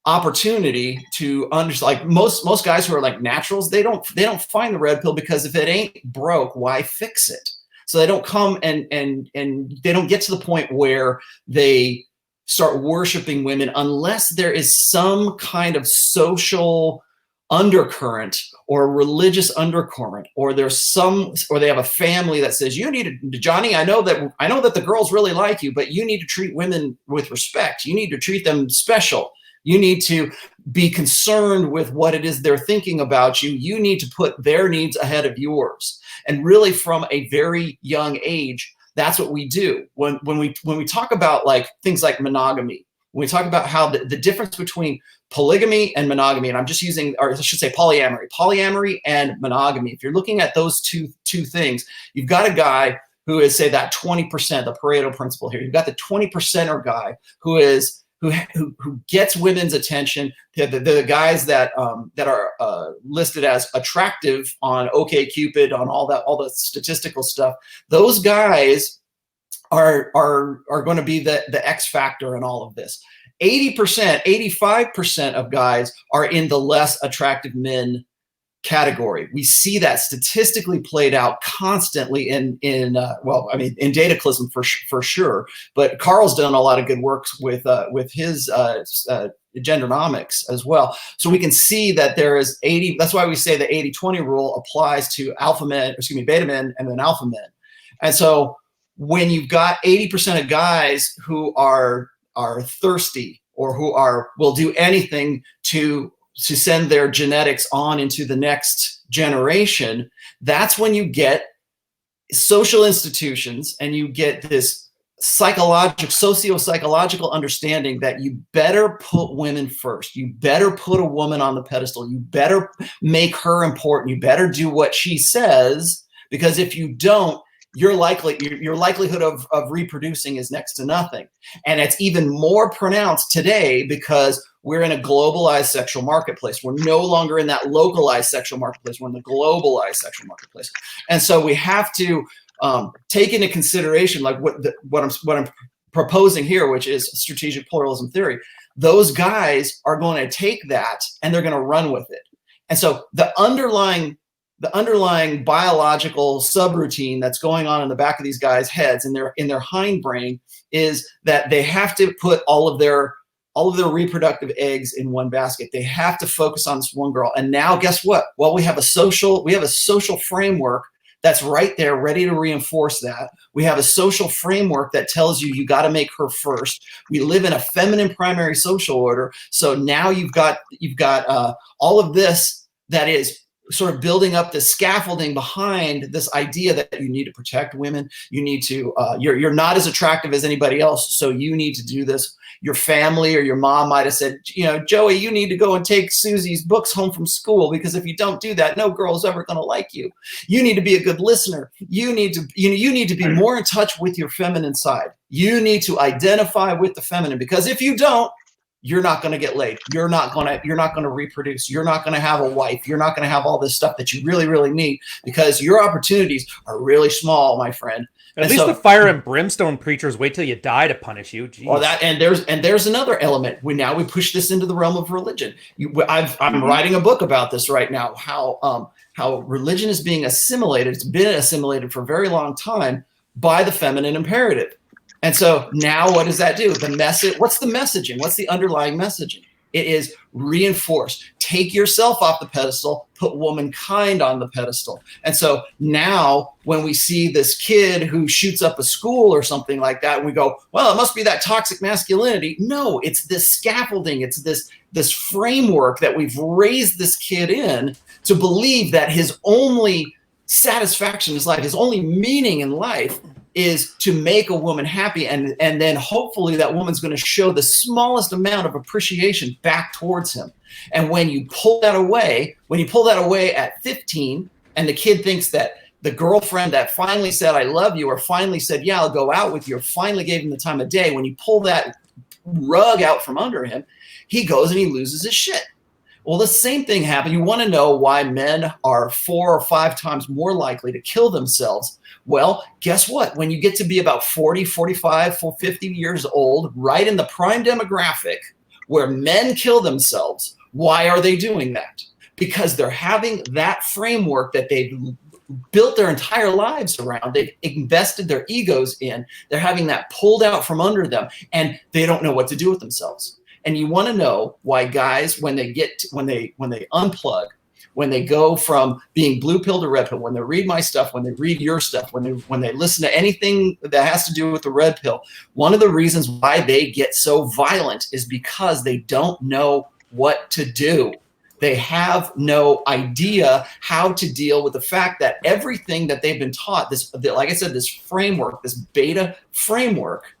opportunity to understand. Like most guys who are like naturals, they don't find the red pill, because if it ain't broke, why fix it? So they don't come and they don't get to the point where they start worshiping women unless there is some kind of social undercurrent or religious undercurrent, or they have a family that says, you need to, Johnny, I know that the girls really like you, but you need to treat women with respect. You need to treat them special. You need to be concerned with what it is they're thinking about you. You need to put their needs ahead of yours. And really, from a very young age, that's what we do. When we talk about like things like monogamy, when we talk about how the difference between polygamy and monogamy, and I'm just using, or I should say polyamory and monogamy. If you're looking at those two things, you've got a guy who is, say, that 20%, the Pareto principle here. You've got the 20%er guy who gets women's attention. The guys that are listed as attractive on OkCupid, on all the statistical stuff. Those guys are going to be the X factor in all of this. 80%, 85% of guys are in the less attractive men category. We see that statistically played out constantly in dataclism for sure. But Carl's done a lot of good work with his gendernomics as well. So we can see that there is 80. That's why we say the 80-20 rule applies to beta men, and then alpha men. And so when you've got 80% of guys who are thirsty, or who will do anything to send their genetics on into the next generation, that's when you get social institutions, and you get this socio-psychological understanding that you better put women first. You better put a woman on the pedestal. You better make her important. You better do what she says, because if you don't, your likelihood of reproducing is next to nothing. And it's even more pronounced today because we're in a globalized sexual marketplace. We're no longer in that localized sexual marketplace. We're in the globalized sexual marketplace. And so we have to take into consideration like what I'm proposing here, which is strategic pluralism theory. Those guys are going to take that and they're going to run with it. And so the underlying biological subroutine that's going on in the back of these guys' heads, in their hindbrain, is that they have to put all of their reproductive eggs in one basket. They have to focus on this one girl. And now guess what? Well, we have a social framework that's right there ready to reinforce that. We have a social framework that tells you got to make her first. We live in a feminine primary social order. So now you've got all of this that is sort of building up the scaffolding behind this idea that you need to protect women. You need to, you're not as attractive as anybody else, so you need to do this. Your family or your mom might have said, Joey, you need to go and take Susie's books home from school, because if you don't do that, no girl is ever going to like you. You need to be a good listener. You need to be more in touch with your feminine side. You need to identify with the feminine, because if you don't, you're not going to get laid. You're not going to reproduce. You're not going to have a wife. You're not going to have all this stuff that you really, really need, because your opportunities are really small, my friend. At least the fire and brimstone preachers wait till you die to punish you. Jeez. Well, there's another element. We push this into the realm of religion. I'm writing a book about this right now. How religion is being assimilated. It's been assimilated for a very long time by the feminine imperative. And so now what does that do? The message, what's the messaging? What's the underlying messaging? It is reinforce. Take yourself off the pedestal, put womankind on the pedestal. And so now when we see this kid who shoots up a school or something like that, we go, well, it must be that toxic masculinity. No, it's this scaffolding. It's this framework that we've raised this kid in to believe that his only satisfaction in life, his only meaning in life, is to make a woman happy, and then hopefully that woman's going to show the smallest amount of appreciation back towards him. And when you pull that away at 15, and the kid thinks that the girlfriend that finally said I love you, or finally said yeah I'll go out with you, or finally gave him the time of day, when you pull that rug out from under him, he goes and he loses his shit. Well, the same thing happened. You want to know why men are 4 or 5 times more likely to kill themselves? Well, guess what? When you get to be about 40, 45, 50 years old, right in the prime demographic where men kill themselves, why are they doing that? Because they're having that framework that they've built their entire lives around. They've invested their egos in. They're having that pulled out from under them, and they don't know what to do with themselves. And you want to know why guys, when they unplug, when they go from being blue pill to red pill, when they read my stuff, when they read your stuff, when they listen to anything that has to do with the red pill, one of the reasons why they get so violent is because they don't know what to do. They have no idea how to deal with the fact that everything that they've been taught, this, like I said, this framework, this beta framework,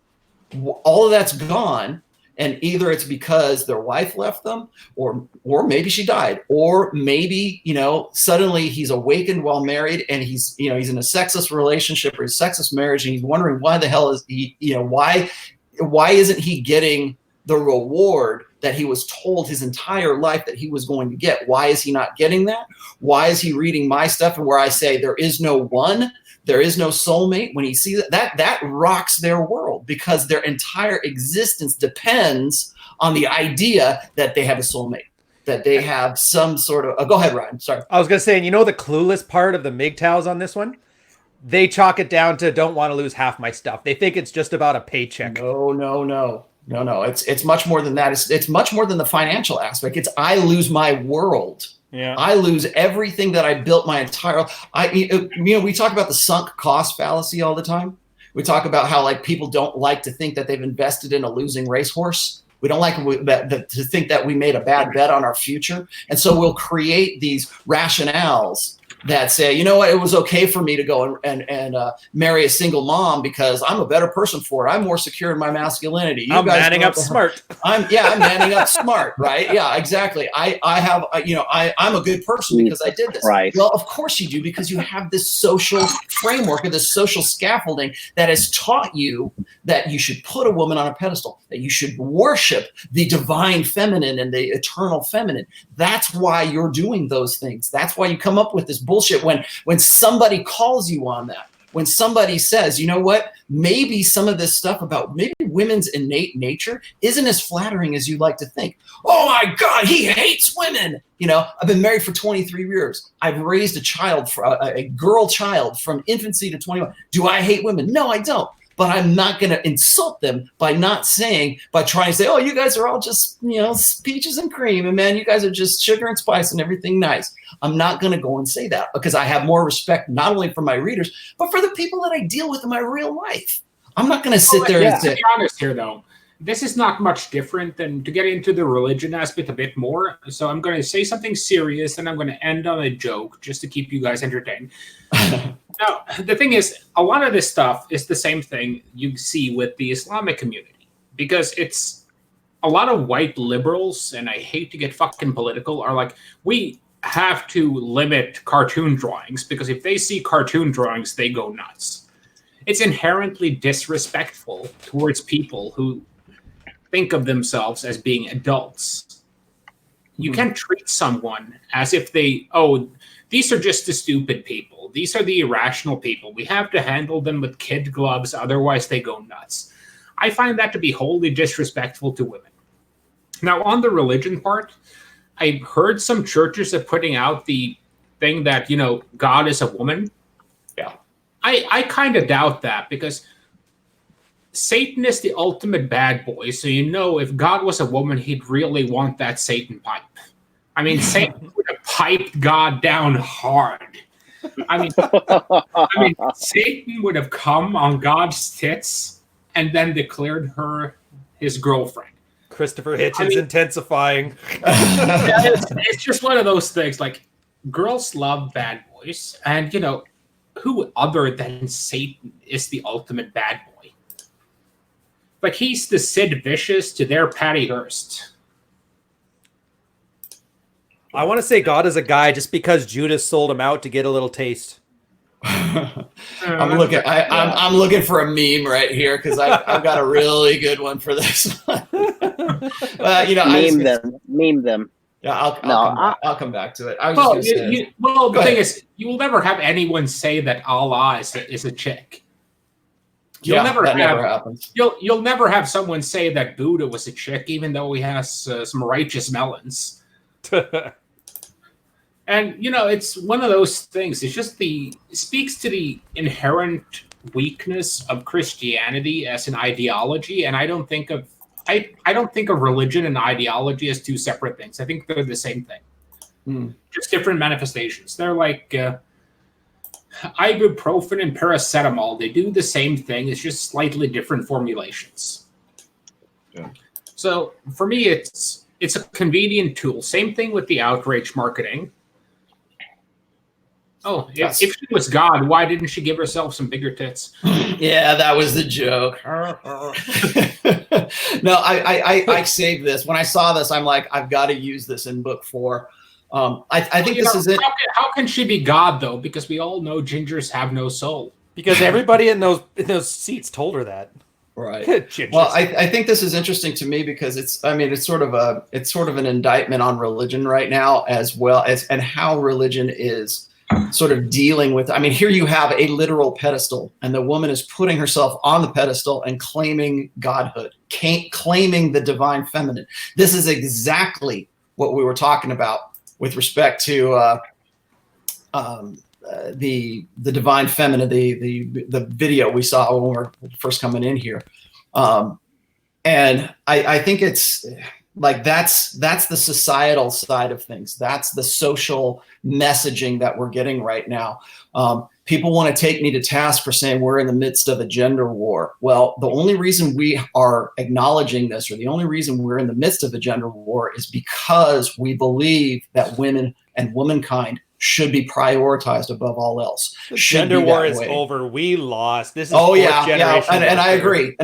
all of that's gone. And either it's because their wife left them, or maybe she died, or maybe, suddenly he's awakened while married, and he's in a sexist relationship or a sexist marriage, and he's wondering why the hell is he, why isn't he getting the reward that he was told his entire life that he was going to get? Why is he not getting that? Why is he reading my stuff, and where I say there is no one, there is no soulmate? When he sees that rocks their world, because their entire existence depends on the idea that they have a soulmate, that they have some sort of go ahead, Ryan. Sorry. I was going to say, and the clueless part of the MGTOWs on this one? They chalk it down to don't want to lose half my stuff. They think it's just about a paycheck. No. It's much more than that. It's much more than the financial aspect. It's I lose my world. Yeah. I lose everything that I built my entire. We talk about the sunk cost fallacy all the time. We talk about how people don't like to think that they've invested in a losing racehorse. We don't like to think that we made a bad bet on our future, and so we'll create these rationales that say, you know what, it was okay for me to go and marry a single mom because I'm a better person for it. I'm more secure in my masculinity. I'm manning up smart. I'm manning up smart, right? Yeah, exactly. I'm a good person because I did this. Right. Well, of course you do, because you have this social framework and this social scaffolding that has taught you that you should put a woman on a pedestal, that you should worship the divine feminine and the eternal feminine. That's why you're doing those things. That's why you come up with this bullshit when somebody calls you on that. When somebody says, you know what, maybe some of this stuff about maybe women's innate nature isn't as flattering as you'd like to think. Oh my God, he hates women. I've been married for 23 years. I've raised a girl child from infancy to 21. Do I hate women? No, I don't. But I'm not going to insult them by trying to say, oh, you guys are all just, peaches and cream. And man, you guys are just sugar and spice and everything nice. I'm not going to go and say that, because I have more respect, not only for my readers, but for the people that I deal with in my real life. I'm not going to sit there and say. To be honest here, though, this is not much different than to get into the religion aspect a bit more. So I'm going to say something serious, and I'm going to end on a joke just to keep you guys entertained. Now, the thing is, a lot of this stuff is the same thing you see with the Islamic community, because it's a lot of white liberals, and I hate to get fucking political, are like, we have to limit cartoon drawings because if they see cartoon drawings, they go nuts. It's inherently disrespectful towards people who think of themselves as being adults. You can't treat someone as if these are just the stupid people. These are the irrational people. We have to handle them with kid gloves, otherwise they go nuts. I find that to be wholly disrespectful to women. Now, on the religion part, I heard some churches are putting out the thing that, God is a woman. Yeah. I kind of doubt that, because Satan is the ultimate bad boy. So, if God was a woman, he'd really want that Satan pipe. I mean, Satan would have piped God down hard. I mean, Satan would have come on God's tits and then declared her his girlfriend. Christopher Hitchens intensifying. It's just one of those things. Like, girls love bad boys, and who other than Satan is the ultimate bad boy? Like, he's the Sid Vicious to their Patty Hearst. I want to say God is a guy just because Judas sold him out to get a little taste. I'm looking for a meme right here because I've got a really good one for this. Meme them. Yeah, I'll come back to it. I was just gonna say. The thing is, you will never have anyone say that Allah is a chick. Never happens. You'll never have someone say that Buddha was a chick, even though he has some righteous melons. And it's one of those things. It's just it speaks to the inherent weakness of Christianity as an ideology, and I don't think of religion and ideology as two separate things. I think they're the same thing, just different manifestations. They're like ibuprofen and paracetamol. They do the same thing. It's just slightly different formulations. Yeah. So for me, it's a convenient tool. Same thing with the outrage marketing. Oh, if she was God, why didn't she give herself some bigger tits? Yeah, that was the joke. No, I saved this. When I saw this, I'm like, I've got to use this in book 4. I think this is it. How can she be God, though? Because we all know gingers have no soul. Because everybody in those seats told her that. Right. Well, I think this is interesting to me because it's sort of an indictment on religion right now, as well as and how religion is sort of dealing with. I mean, here you have a literal pedestal, and the woman is putting herself on the pedestal and claiming godhood, claiming the divine feminine. This is exactly what we were talking about with respect to the divine feminine, the video we saw when we were first coming in here, and I think it's like that's the societal side of things. That's the social messaging that we're getting right now. People want to take me to task for saying we're in the midst of a gender war. Well, the only reason we are acknowledging this, or the only reason we're in the midst of a gender war, is because we believe that women and womankind should be prioritized above all else. The gender war is over. We lost. This is generation. And I agree.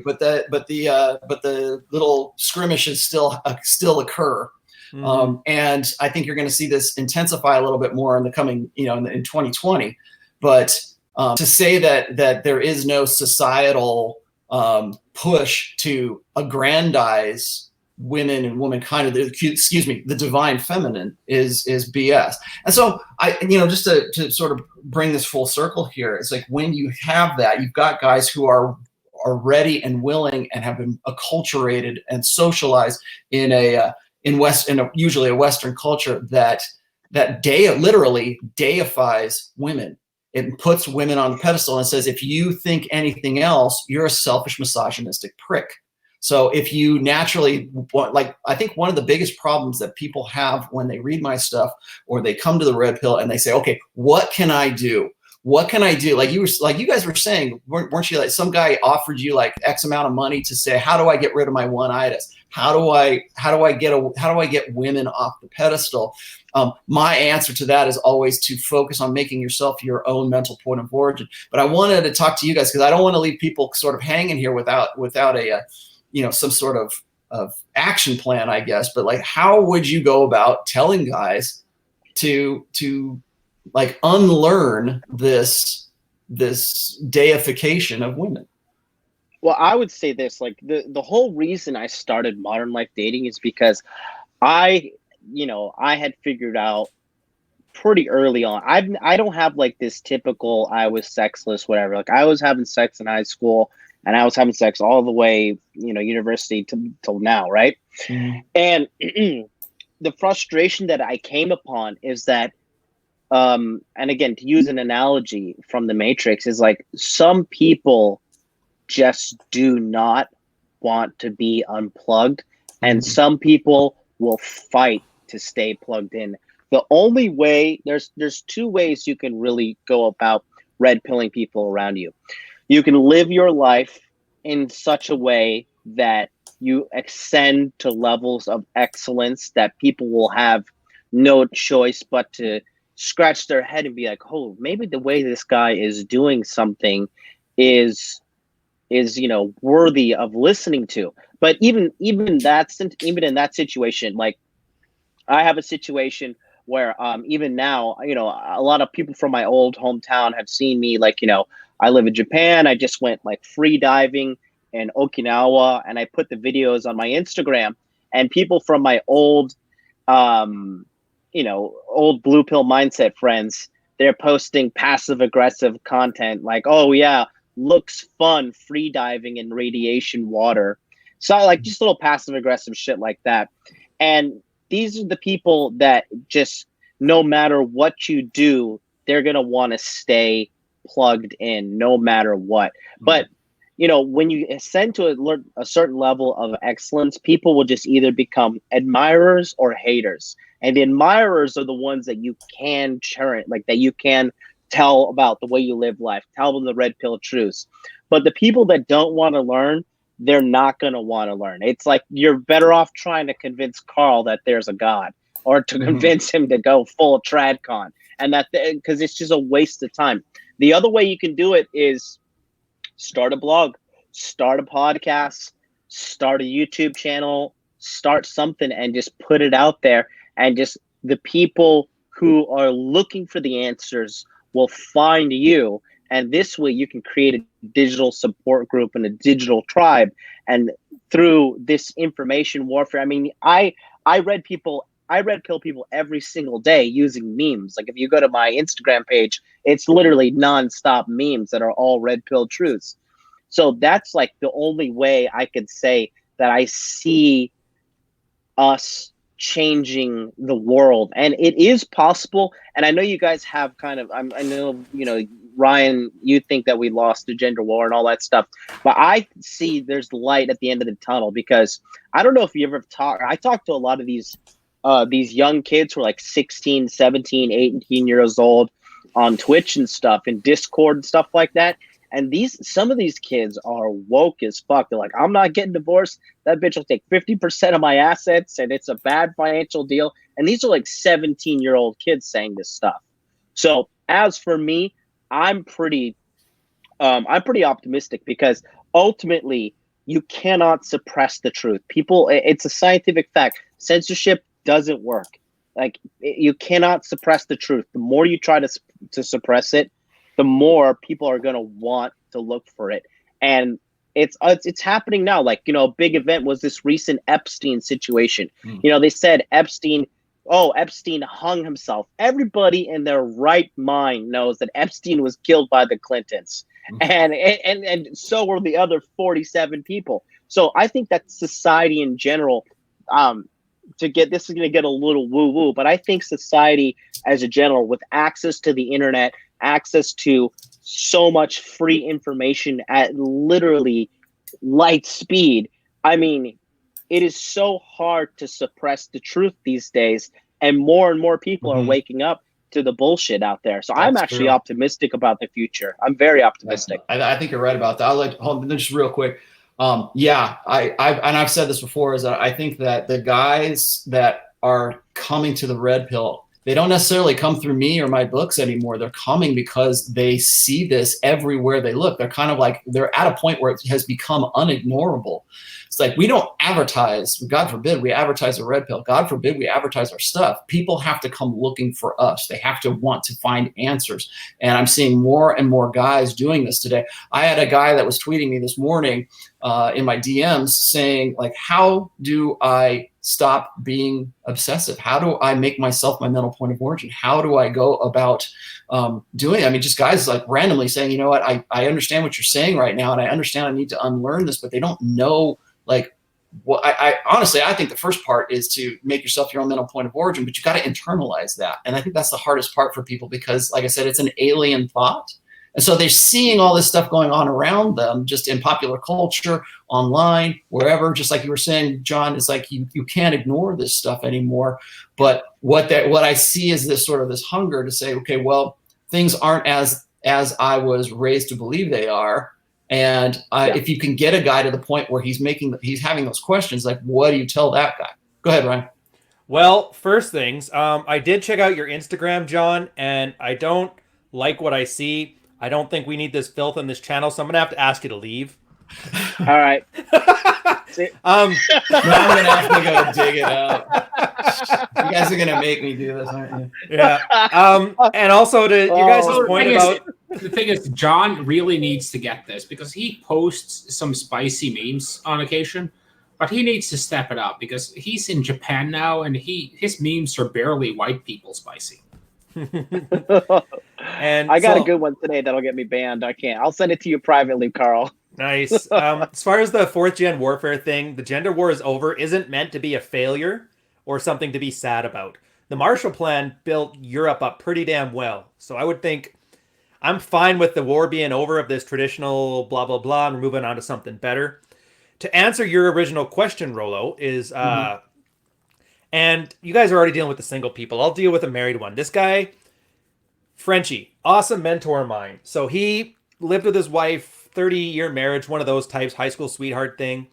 But the little skirmishes still occur. Mm-hmm. And I think you're going to see this intensify a little bit more in the coming, in 2020. But to say that there is no societal push to aggrandize women and womankind, the divine feminine is BS. And so just to sort of bring this full circle here, it's like when you have that, you've got guys who are ready and willing and have been acculturated and socialized in usually a Western culture that literally deifies women. It puts women on the pedestal and says, if you think anything else, you're a selfish, misogynistic prick. So if you naturally want, I think one of the biggest problems that people have when they read my stuff or they come to the Red Pill and they say, okay, what can I do? What can I do? Like you guys were saying, weren't you, like some guy offered you like X amount of money to say, how do I get rid of my one-itis? How do I get women off the pedestal? My answer to that is always to focus on making yourself your own mental point of origin. But I wanted to talk to you guys because I don't want to leave people sort of hanging here without a some sort of action plan, I guess. But like, how would you go about telling guys to like unlearn this deification of women? Well, I would say this, like the whole reason I started Modern Life Dating is because I had figured out pretty early on. I don't have like this typical I was sexless, whatever. Like I was having sex in high school and I was having sex all the way, university till now, right? Mm-hmm. And the frustration that I came upon is that, and again, to use an analogy from the Matrix, is like some people just do not want to be unplugged, and some people will fight to stay plugged in. The only way, there's two ways you can really go about red pilling people around you. You can live your life in such a way that you ascend to levels of excellence that people will have no choice but to scratch their head and be like, oh, maybe the way this guy is doing something is worthy of listening to. But even in that situation, like I have a situation where even now, a lot of people from my old hometown have seen me, like, I live in Japan. I just went like free diving in Okinawa, and I put the videos on my Instagram, and people from my old old blue pill mindset friends, they're posting passive aggressive content like, oh yeah, looks fun free diving in radiation water. So like just little passive aggressive shit like that. And these are the people that just, no matter what you do, they're going to want to stay plugged in no matter what. But when you ascend to a certain level of excellence, people will just either become admirers or haters. And the admirers are the ones that you can churn, like that you can tell about the way you live life, tell them the red pill truths. But the people that don't want to learn, they're not going to want to learn. It's like you're better off trying to convince Carl that there's a God, or to convince him to go full TradCon, and that because it's just a waste of time. The other way you can do it is start a blog, start a podcast, start a YouTube channel, start something and just put it out there. And just the people who are looking for the answers will find you. And this way you can create a digital support group and a digital tribe. And through this information warfare, I mean, I red pill people every single day using memes. Like if you go to my Instagram page, it's literally nonstop memes that are all red pill truths. So that's like the only way I could say that I see us changing the world. And it is possible. And I know you guys have kind of, I know, Rian, you think that we lost the gender war and all that stuff, but I see there's light at the end of the tunnel, because I don't know if you ever I talked to a lot of these young kids who are like 16, 17, 18 years old on Twitch and stuff, and Discord and stuff like that. And some of these kids are woke as fuck. They're like, I'm not getting divorced. That bitch will take 50% of my assets, and it's a bad financial deal. And these are like 17-year-old kids saying this stuff. So as for me, I'm pretty optimistic, because ultimately you cannot suppress the truth. People, it's a scientific fact. Censorship doesn't work. Like, you cannot suppress the truth. The more you try to suppress it, the more people are going to want to look for it. And it's happening now. Like, a big event was this recent Epstein situation. They said Epstein hung himself. Everybody in their right mind knows that Epstein was killed by the Clintons. And so were the other 47 people. So I think that society in general, this is going to get a little woo-woo, but I think society as a general, with access to the internet, access to so much free information at literally light speed, I mean, it is so hard to suppress the truth these days, and more people are waking up to the bullshit out there. So I'm actually optimistic about the future. I'm very optimistic. I think you're right about that. Hold on, just real quick. I've said this before, is that I think that the guys that are coming to the red pill, they don't necessarily come through me or my books anymore. They're coming because they see this everywhere they look. They're kind of like, they're at a point where it has become unignorable. It's like, we don't advertise, God forbid we advertise a red pill. God forbid we advertise our stuff. People have to come looking for us. They have to want to find answers. And I'm seeing more and more guys doing this today. I had a guy that was tweeting me this morning in my DMs saying, like, how do I stop being obsessive? How do I make myself my mental point of origin? How do I go about doing it? I mean, just guys like randomly saying, you know what, I understand what you're saying right now, and I understand I need to unlearn this, but they don't know, like, what I honestly, I think the first part is to make yourself your own mental point of origin, but you got to internalize that. And I think that's the hardest part for people, because like I said, it's an alien thought. And so they're seeing all this stuff going on around them, just in popular culture, online, wherever. Just like you were saying, John, it's like you can't ignore this stuff anymore. But what I see is this sort of this hunger to say, okay, well, things aren't as I was raised to believe they are. And if you can get a guy to the point where he's having those questions, like, what do you tell that guy? Go ahead, Ryan. Well, first things, I did check out your Instagram, John, and I don't like what I see. I don't think we need this filth on this channel, so I'm gonna have to ask you to leave. All right. Now I'm gonna have to go dig it up. You guys are gonna make me do this, aren't you? Yeah. And also to you guys' point about the thing is, John really needs to get this because he posts some spicy memes on occasion, but he needs to step it up because he's in Japan now and his memes are barely white people spicy. And I got a good one today that'll get me banned. I can't. I'll send it to you privately, Carl. Nice. As far as the 4th gen warfare thing, the gender war is over isn't meant to be a failure or something to be sad about. The Marshall Plan built Europe up pretty damn well. So I would think I'm fine with the war being over of this traditional blah, blah, blah, and we're moving on to something better. To answer your original question, Rolo, is, and you guys are already dealing with the single people. I'll deal with a married one. This guy, Frenchie, awesome mentor of mine. So he lived with his wife, 30-year marriage, one of those types, high school sweetheart thing.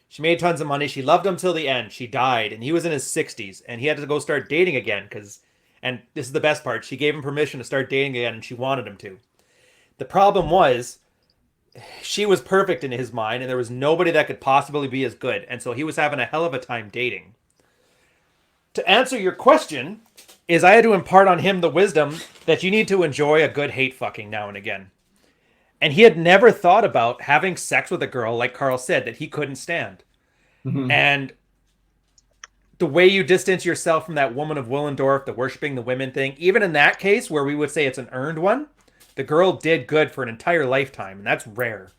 She made tons of money. She loved him till the end. She died, and he was in his 60s, and he had to go start dating again because, and this is the best part, she gave him permission to start dating again, and she wanted him to. The problem was, she was perfect in his mind, and there was nobody that could possibly be as good, and so he was having a hell of a time dating. To answer your question, is I had to impart on him the wisdom that you need to enjoy a good hate fucking now and again. And he had never thought about having sex with a girl, like Carl said, that he couldn't stand. And the way you distance yourself from that woman of Willendorf, the worshiping the women thing, even in that case where we would say it's an earned one, the girl did good for an entire lifetime, and that's rare.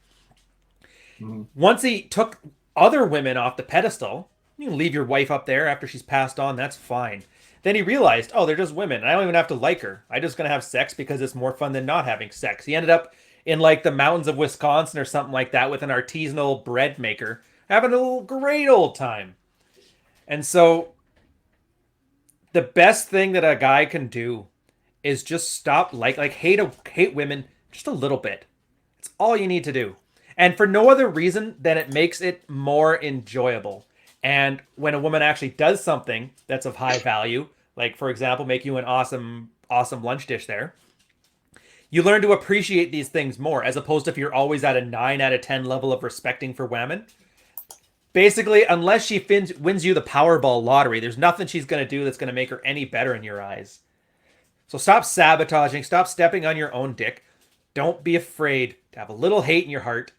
Once he took other women off the pedestal, you can leave your wife up there after she's passed on, that's fine. Then he realized, oh, they're just women. I don't even have to like her. I'm just going to have sex because it's more fun than not having sex. He ended up in like the mountains of Wisconsin or something like that with an artisanal bread maker, having a great old time. And so the best thing that a guy can do is just stop hate women just a little bit. It's all you need to do. And for no other reason than it makes it more enjoyable. And when a woman actually does something that's of high value, like for example, make you an awesome lunch dish there, you learn to appreciate these things more, as opposed to if you're always at a 9 out of 10 level of respecting for women. Basically, unless she wins you the Powerball lottery, there's nothing she's going to do that's going to make her any better in your eyes. So stop sabotaging, stop stepping on your own dick. Don't be afraid to have a little hate in your heart.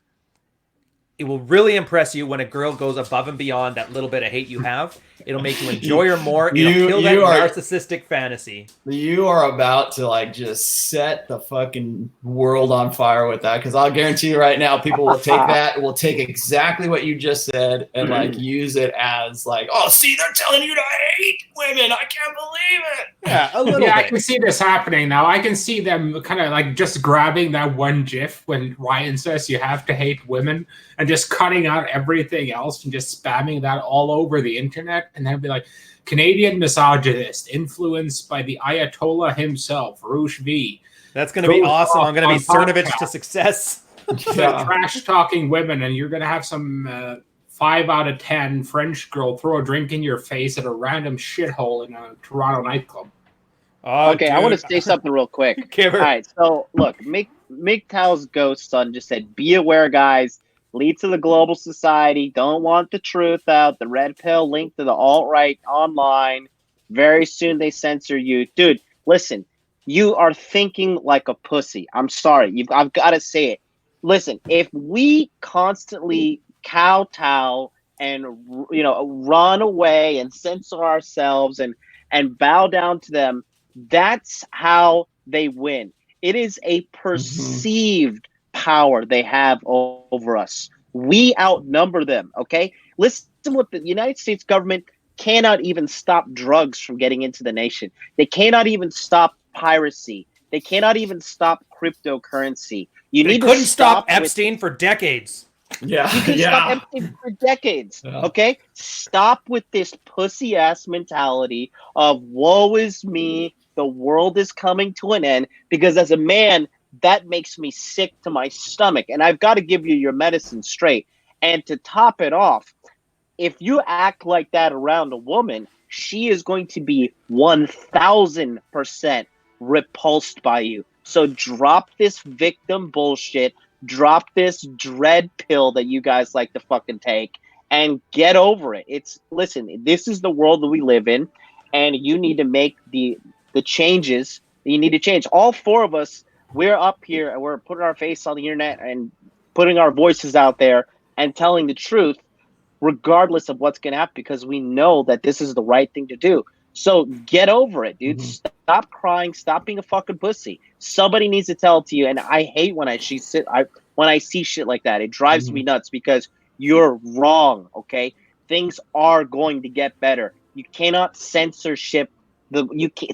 It will really impress you when a girl goes above and beyond that little bit of hate you have. It'll make you enjoy her more. It'll kill that narcissistic fantasy. You are about to just set the fucking world on fire with that, because I'll guarantee you right now, people will take that, will take exactly what you just said and use it as oh, see, they're telling you to hate women. I can't believe it. Yeah, a little bit. I can see this happening now. I can see them kind of just grabbing that one GIF when Ryan says you have to hate women and just cutting out everything else and just spamming that all over the internet. And then be like, Canadian misogynist influenced by the Ayatollah himself, Roosh V. That's going to be awesome. I'm going to be Cernovich to success. Trash talking women, and you're going to have some 5 out of 10 French girl throw a drink in your face at a random shithole in a Toronto nightclub. Oh, okay, dude. I want to say something real quick. All right, so look, MGTOW's ghost son just said, be aware, guys. Lead to the global society. Don't want the truth out. The red pill linked to the alt-right online. Very soon they censor you. Dude, listen, you are thinking like a pussy. I'm sorry. I've got to say it. Listen, if we constantly kowtow and run away and censor ourselves and bow down to them, that's how they win. It is a perceived power they have over us. We outnumber them, okay? Listen, what the United States government cannot even stop drugs from getting into the nation. They cannot even stop piracy. They cannot even stop cryptocurrency. They couldn't stop Epstein for decades. Yeah. You can stop Epstein for decades, okay? Stop with this pussy-ass mentality of woe is me, the world is coming to an end, because as a man, that makes me sick to my stomach, and I've got to give you your medicine straight. And to top it off, if you act like that around a woman, she is going to be 1000% repulsed by you. So drop this victim bullshit, drop this dread pill that you guys like to fucking take, and get over it. Listen, this is the world that we live in, and you need to make the changes that you need to change. All four of us, we're up here and we're putting our face on the internet and putting our voices out there and telling the truth, regardless of what's going to happen, because we know that this is the right thing to do. So get over it, dude. Stop crying. Stop being a fucking pussy. Somebody needs to tell it to you. And I hate when I see shit like that. It drives me nuts because you're wrong. Okay, things are going to get better. You cannot censorship.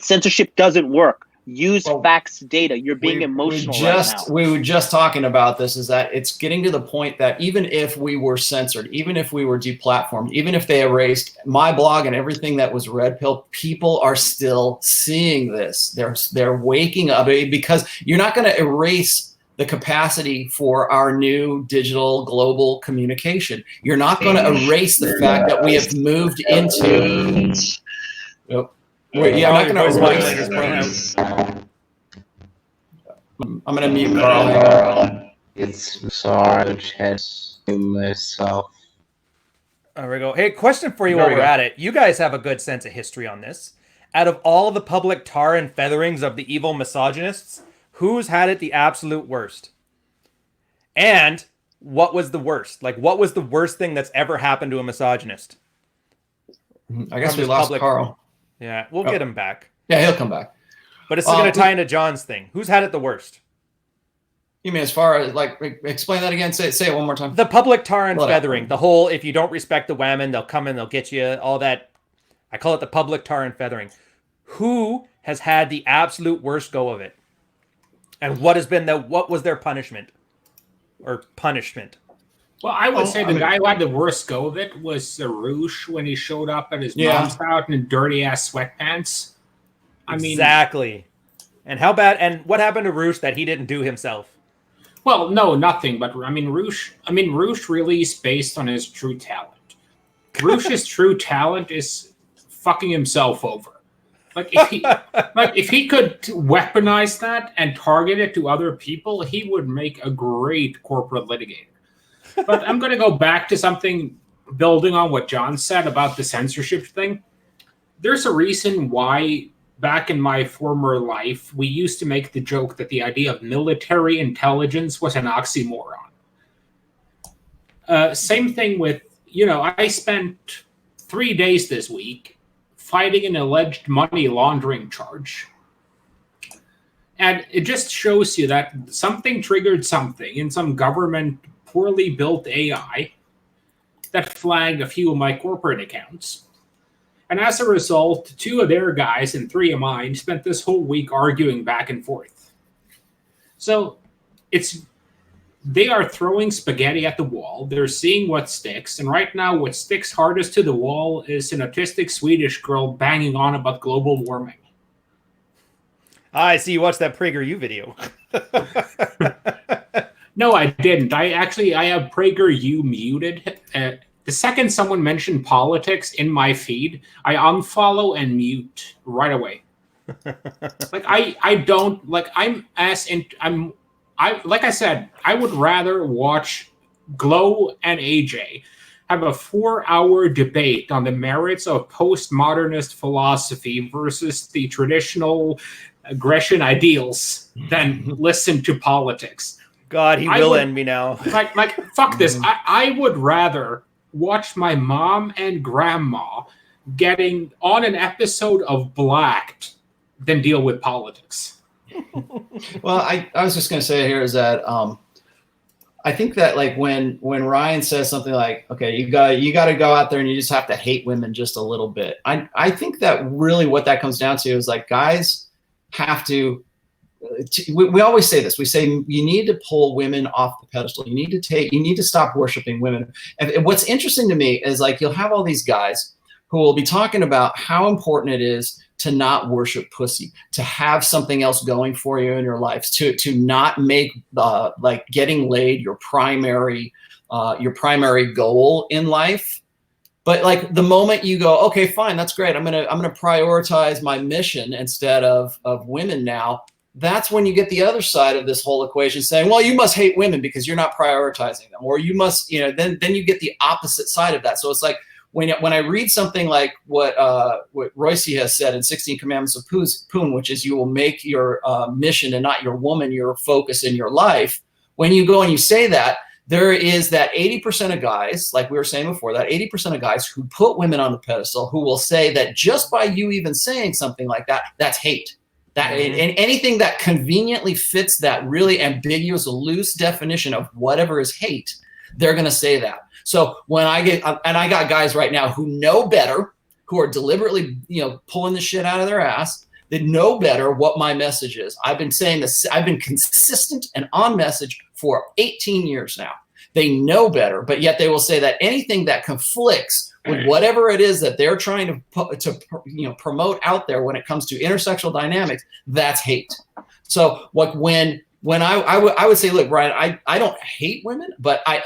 Censorship doesn't work. Use facts, data. You're being emotional right now. We were just talking about this, is that it's getting to the point that even if we were censored, even if we were deplatformed, even if they erased my blog and everything that was red pill, people are still seeing this. They're waking up, because you're not going to erase the capacity for our new digital global communication. You're not going to erase the fact that we have moved into. I'm not going to erase. I'm going to mute Carl. It's sorry, chest to myself. There we go. Hey, question for you while we're at it. You guys have a good sense of history on this. Out of all the public tar and featherings of the evil misogynists, who's had it the absolute worst? And what was the worst? Like, what was the worst thing that's ever happened to a misogynist? I guess we lost Carl. Yeah, we'll get him back. Yeah, he'll come back. But it's going to tie into John's thing. Who's had it the worst? You mean as far as, like, explain that again? Say it one more time. The public tar and feathering. The whole, if you don't respect the women, they'll come in, they'll get you, all that. I call it the public tar and feathering. Who has had the absolute worst go of it? And what was their punishment? Or punishment? Well, I would say the guy who had the worst go of it was Roosh when he showed up at his mom's house in dirty-ass sweatpants. Exactly. And how bad? And what happened to Roosh that he didn't do himself? Well, no, nothing. But Roosh really is based on his true talent. Roosh's true talent is fucking himself over. Like if he could weaponize that and target it to other people, he would make a great corporate litigator. But I'm going to go back to something building on what John said about the censorship thing. There's a reason why back in my former life, we used to make the joke that the idea of military intelligence was an oxymoron. Same thing with, I spent 3 days this week fighting an alleged money laundering charge. And it just shows you that something triggered something in some government poorly built AI that flagged a few of my corporate accounts. And as a result, 2 of their guys and 3 of mine spent this whole week arguing back and forth. So they are throwing spaghetti at the wall. They're seeing what sticks. And right now, what sticks hardest to the wall is an autistic Swedish girl banging on about global warming. I see you watched that PragerU video. No, I didn't. I have PragerU muted. The second someone mentioned politics in my feed, I unfollow and mute right away. Like I said, I would rather watch Glow and AJ have a 4-hour debate on the merits of postmodernist philosophy versus the traditional aggression ideals than listen to politics. God, he will end me now. Like fuck this. I would rather watch my mom and grandma getting on an episode of Blacked than deal with politics. Well, I was just going to say here is that I think that, like, when Ryan says something like, okay, you got to go out there and you just have to hate women just a little bit. I think that really what that comes down to is, like, guys have to we always say this. We say you need to pull women off the pedestal. You need to stop worshiping women. And what's interesting to me is, like, you'll have all these guys who will be talking about how important it is to not worship pussy, to have something else going for you in your life, to not make like getting laid your primary goal in life. But like the moment you go, okay, fine, that's great. I'm gonna prioritize my mission instead of women now. That's when you get the other side of this whole equation saying, well, you must hate women because you're not prioritizing them, or you must, then you get the opposite side of that. So it's like when I read something like what Royce has said in 16 Commandments of Pøøn, which is you will make your mission and not your woman your focus in your life. When you go and you say that, there is that 80% of guys, like we were saying before, that 80% of guys who put women on the pedestal, who will say that just by you even saying something like that, that's hate. That and anything that conveniently fits that really ambiguous, loose definition of whatever is hate, they're going to say that. So when I got guys right now who know better, who are deliberately, pulling the shit out of their ass, that know better what my message is. I've been saying this. I've been consistent and on message for 18 years now. They know better, but yet they will say that anything that conflicts with whatever it is that they're trying to promote out there when it comes to intersexual dynamics, that's hate. So when I would say, look, Brian, I don't hate women, but I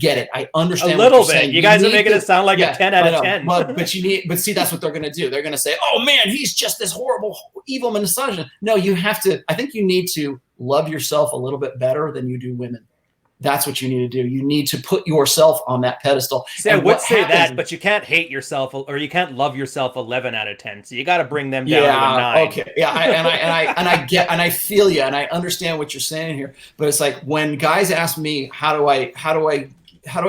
get it. I understand a little what you're bit. saying. You guys are making it sound like a 10 out of 10. But see, that's what they're going to do. They're going to say, oh man, he's just this horrible, evil misogynist. No, I think you need to love yourself a little bit better than you do women. That's what you need to do. You need to put yourself on that pedestal. See, I would say that, but you can't hate yourself, or you can't love yourself 11 out of 10. So you got to bring them down to a 9. Okay. Yeah. I feel you, and I understand what you're saying here. But it's like when guys ask me, how do I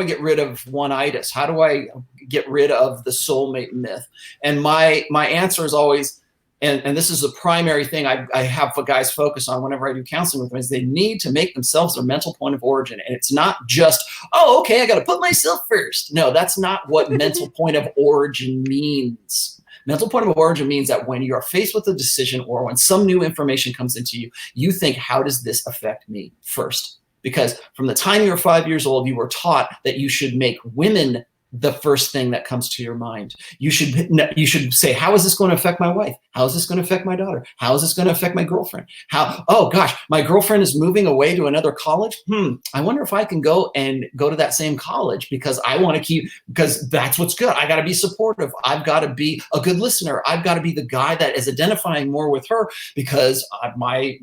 get rid of one-itis? How do I get rid of the soulmate myth? And my answer is always, and this is the primary thing I have for guys focus on whenever I do counseling with them, is they need to make themselves their mental point of origin. And it's not just, oh, okay, I got to put myself first. No, that's not what mental point of origin means. Mental point of origin means that when you are faced with a decision or when some new information comes into you, you think, how does this affect me first? Because from the time you were 5 years old, you were taught that you should make women the first thing that comes to your mind. You should say, how is this going to affect my wife? How is this going to affect my daughter? How is this going to affect my girlfriend? Oh gosh, my girlfriend is moving away to another college. I wonder if I can go to that same college because I want to because that's what's good. I got to be supportive. I've got to be a good listener. I've got to be the guy that is identifying more with her because my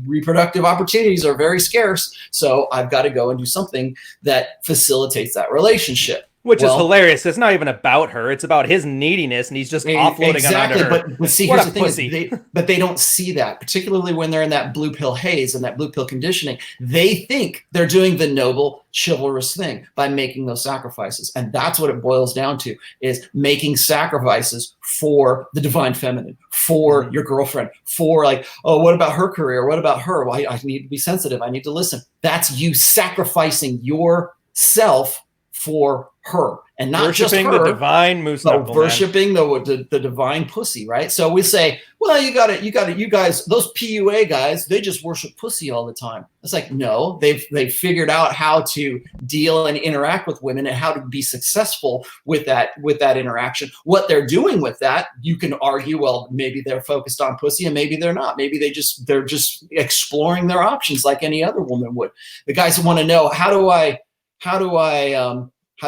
reproductive opportunities are very scarce. So I've got to go and do something that facilitates that relationship. Which is hilarious. It's not even about her. It's about his neediness, and he's just offloading it onto her. But see, here's the thing: they don't see that, particularly when they're in that blue pill haze and that blue pill conditioning. They think they're doing the noble, chivalrous thing by making those sacrifices, and that's what it boils down to: is making sacrifices for the divine feminine, for your girlfriend, for like, oh, what about her career? What about her? Well, I need to be sensitive. I need to listen. That's you sacrificing yourself for her, and not worshiping just her, the divine moose knuckle, worshiping the divine pussy, right? So we say, well, you guys, those PUA guys, they just worship pussy all the time. It's like, no, they've figured out how to deal and interact with women and how to be successful with that interaction. What they're doing with that, you can argue, well, maybe they're focused on pussy and maybe they're not. Maybe they're just exploring their options like any other woman would. The guys who want to know, how do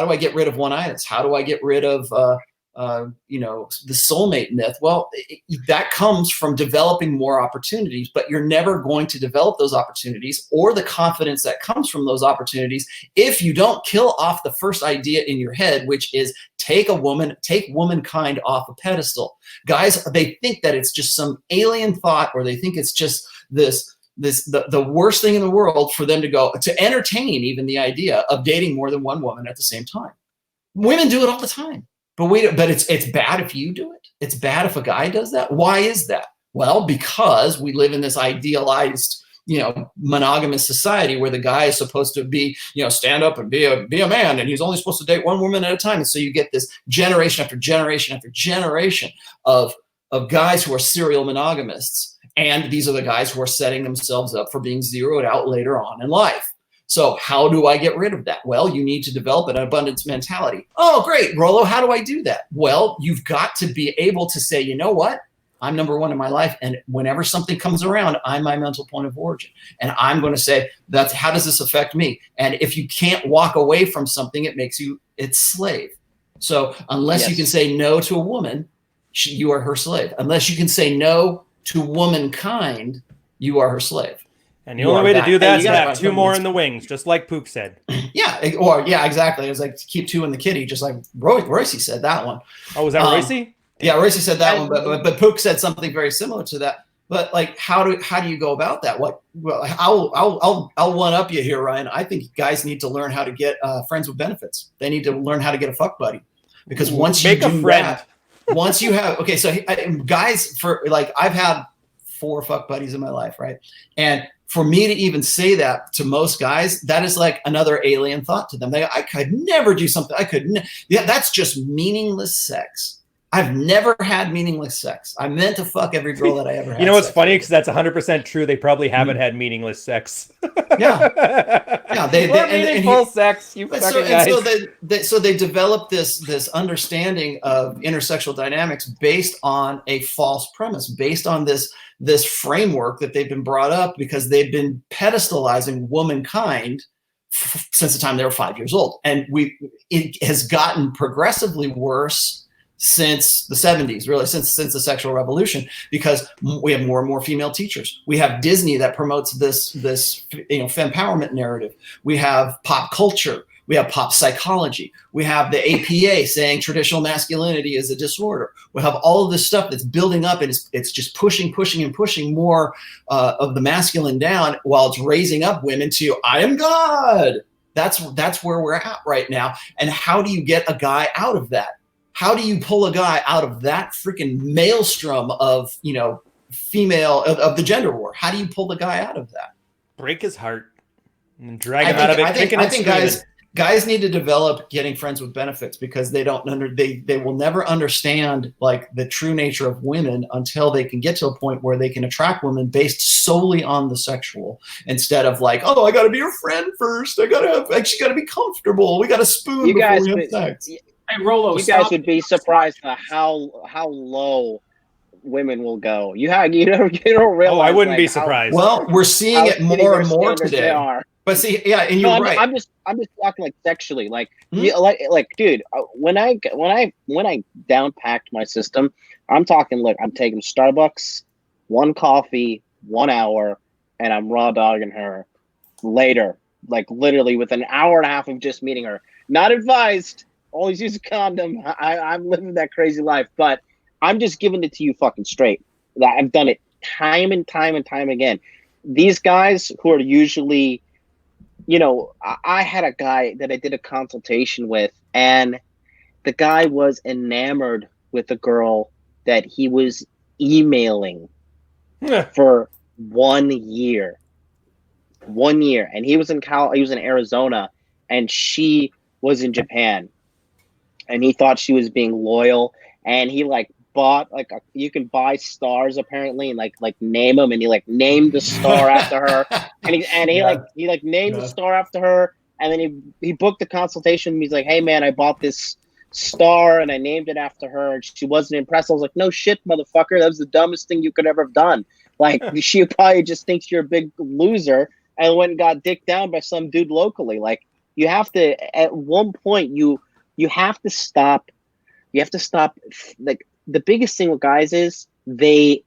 I get rid of one-itis? How do I get rid of the soulmate myth? Well, that comes from developing more opportunities, but you're never going to develop those opportunities or the confidence that comes from those opportunities if you don't kill off the first idea in your head, which is take womankind off a pedestal. Guys, they think that it's just some alien thought, or they think it's just the worst thing in the world for them to entertain even the idea of dating more than one woman at the same time. Women do it all the time, but it's bad if you do it. It's bad if a guy does that. Why is that? Well, because we live in this idealized, monogamous society where the guy is supposed to be, stand up and be a man, and he's only supposed to date one woman at a time. And so you get this generation after generation after generation of guys who are serial monogamists. And these are the guys who are setting themselves up for being zeroed out later on in life. So how do I get rid of that? Well, you need to develop an abundance mentality. Oh, great, Rollo, how do I do that? Well, you've got to be able to say, you know what? I'm number one in my life. And whenever something comes around, I'm my mental point of origin. And I'm going to say, how does this affect me? And if you can't walk away from something, it makes you its slave. So unless you can say no to a woman, you are her slave. Unless you can say no to womankind, you are her slave. And the only way to do that is to have two more in the wings, just like Pook said. Yeah, exactly. It was like keep two in the kitty, just like Royce said that one. Oh, was that Royce? Yeah, Royce said that one, but Pook said something very similar to that. But like, how do you go about that? Well, I'll one up you here, Ryan. I think guys need to learn how to get friends with benefits. They need to learn how to get a fuck buddy, because once you do that, once you have so guys, for like, I've had 4 fuck buddies in my life, right? And for me to even say that to most guys, that is like another alien thought to them. I could never do something. That's just meaningless sex. I've never had meaningless sex. I meant to fuck every girl that I ever had. You know what's funny? Because that's 100% true. They probably haven't had meaningless sex. Yeah. Meaningful sex. You fucking guys. So they developed this understanding of intersexual dynamics based on a false premise, based on this framework that they've been brought up because they've been pedestalizing womankind since the time they were 5 years old, and it has gotten progressively worse since the 70s, really, since the sexual revolution, because we have more and more female teachers. We have Disney that promotes this fempowerment narrative. We have pop culture. We have pop psychology. We have the APA saying traditional masculinity is a disorder. We have all of this stuff that's building up, and it's just pushing more of the masculine down, while it's raising up women to I am God. That's where we're at right now. And how do you get a guy out of that? How do you pull a guy out of that freaking maelstrom of, female, of the gender war? How do you pull the guy out of that? Break his heart and drag him out of it. I think guys need to develop getting friends with benefits, because they will never understand like the true nature of women until they can get to a point where they can attract women based solely on the sexual, instead of like, oh, I got to be your friend first. She got to be comfortable. We got to spoon before we have sex. Hey, Rolo, you guys would be surprised at how low women will go. You don't realize. Oh, I wouldn't be surprised. Well, we're seeing it more and more today. But see, yeah, and you're right. I'm just talking like sexually, like, like, dude. When I downpacked my system, I'm talking. Look, I'm taking Starbucks, 1 coffee, 1 hour, and I'm raw dogging her later. Like literally within an hour and a half of just meeting her. Not advised. Always use a condom. I'm living that crazy life, but I'm just giving it to you fucking straight. I've done it time and time again. These guys who are usually, I had a guy that I did a consultation with, and the guy was enamored with a girl that he was emailing for 1 year. 1 year, and he was in Arizona, and she was in Japan. And he thought she was being loyal, and he like bought you can buy stars apparently, and like name them, and he like named the star after her, and he named the star after her, and then he booked the consultation. He's like, hey man, I bought this star and I named it after her, and she wasn't impressed. I was like, no shit, motherfucker, that was the dumbest thing you could ever have done. Like she probably just thinks you're a big loser and went and got dicked down by some dude locally. Like you have to, at one point you have to stop. You have to stop. Like the biggest thing with guys is they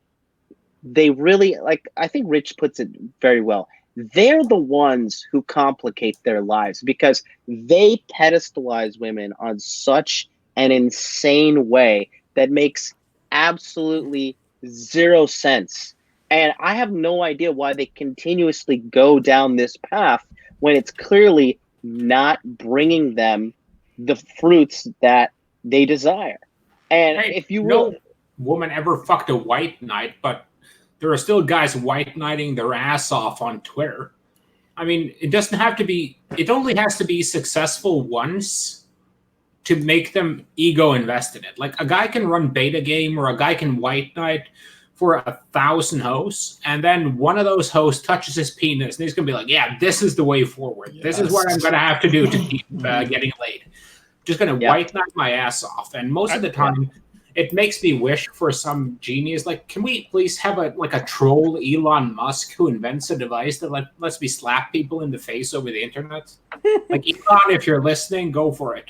really, like, I think Rich puts it very well. They're the ones who complicate their lives because they pedestalize women on such an insane way that makes absolutely zero sense. And I have no idea why they continuously go down this path when it's clearly not bringing them the fruits that they desire. And if you no woman ever fucked a white knight, but there are still guys white knighting their ass off on Twitter. I mean, it doesn't have to be, it only has to be successful once to make them ego invest in it. Like a guy can run beta game or a guy can white knight for 1,000 hosts, and then one of those hosts touches his penis, and he's going to be like, yeah, this is the way forward. Yes. This is what I'm going to have to do to keep getting laid. Just going to white knight my ass off. And most of the time, it makes me wish for some genius. Like, can we please have a troll Elon Musk who invents a device that lets me slap people in the face over the internet? Like, Elon, if you're listening, go for it.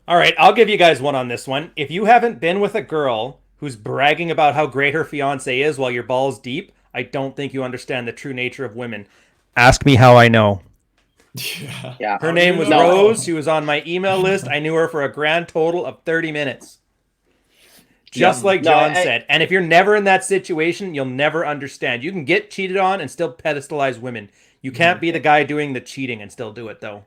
All right, I'll give you guys one on this one. If you haven't been with a girl who's bragging about how great her fiance is while your ball's deep, I don't think you understand the true nature of women. Ask me how I know. Yeah. Her name was Rose. She was on my email list. I knew her for a grand total of 30 minutes. Just like John said. And if you're never in that situation, you'll never understand. You can get cheated on and still pedestalize women. You can't be the guy doing the cheating and still do it, though.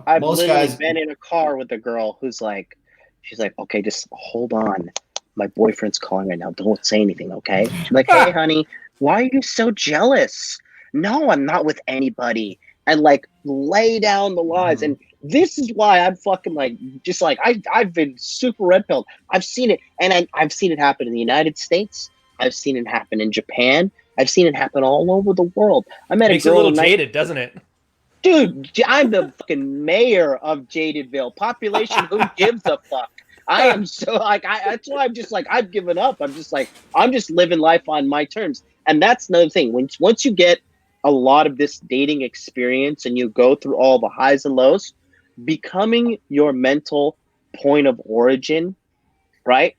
I've literally been in a car with a girl who's like, she's like, okay, just hold on. My boyfriend's calling right now. Don't say anything, okay? She's like, hey, honey, why are you so jealous? No, I'm not with anybody. And like lay down the lies. And this is why I'm fucking like, just like, I've been super red pilled. I've seen it. And I've seen it happen in the United States. I've seen it happen in Japan. I've seen it happen all over the world. I met Makes a girl. it a little jaded, doesn't it? Dude, I'm the fucking mayor of Jadedville. Population, who gives a fuck? I am so like, that's why I'm just like, I've given up. I'm just like, I'm just living life on my terms. And that's another thing. Once you get a lot of this dating experience and you go through all the highs and lows, becoming your mental point of origin, right?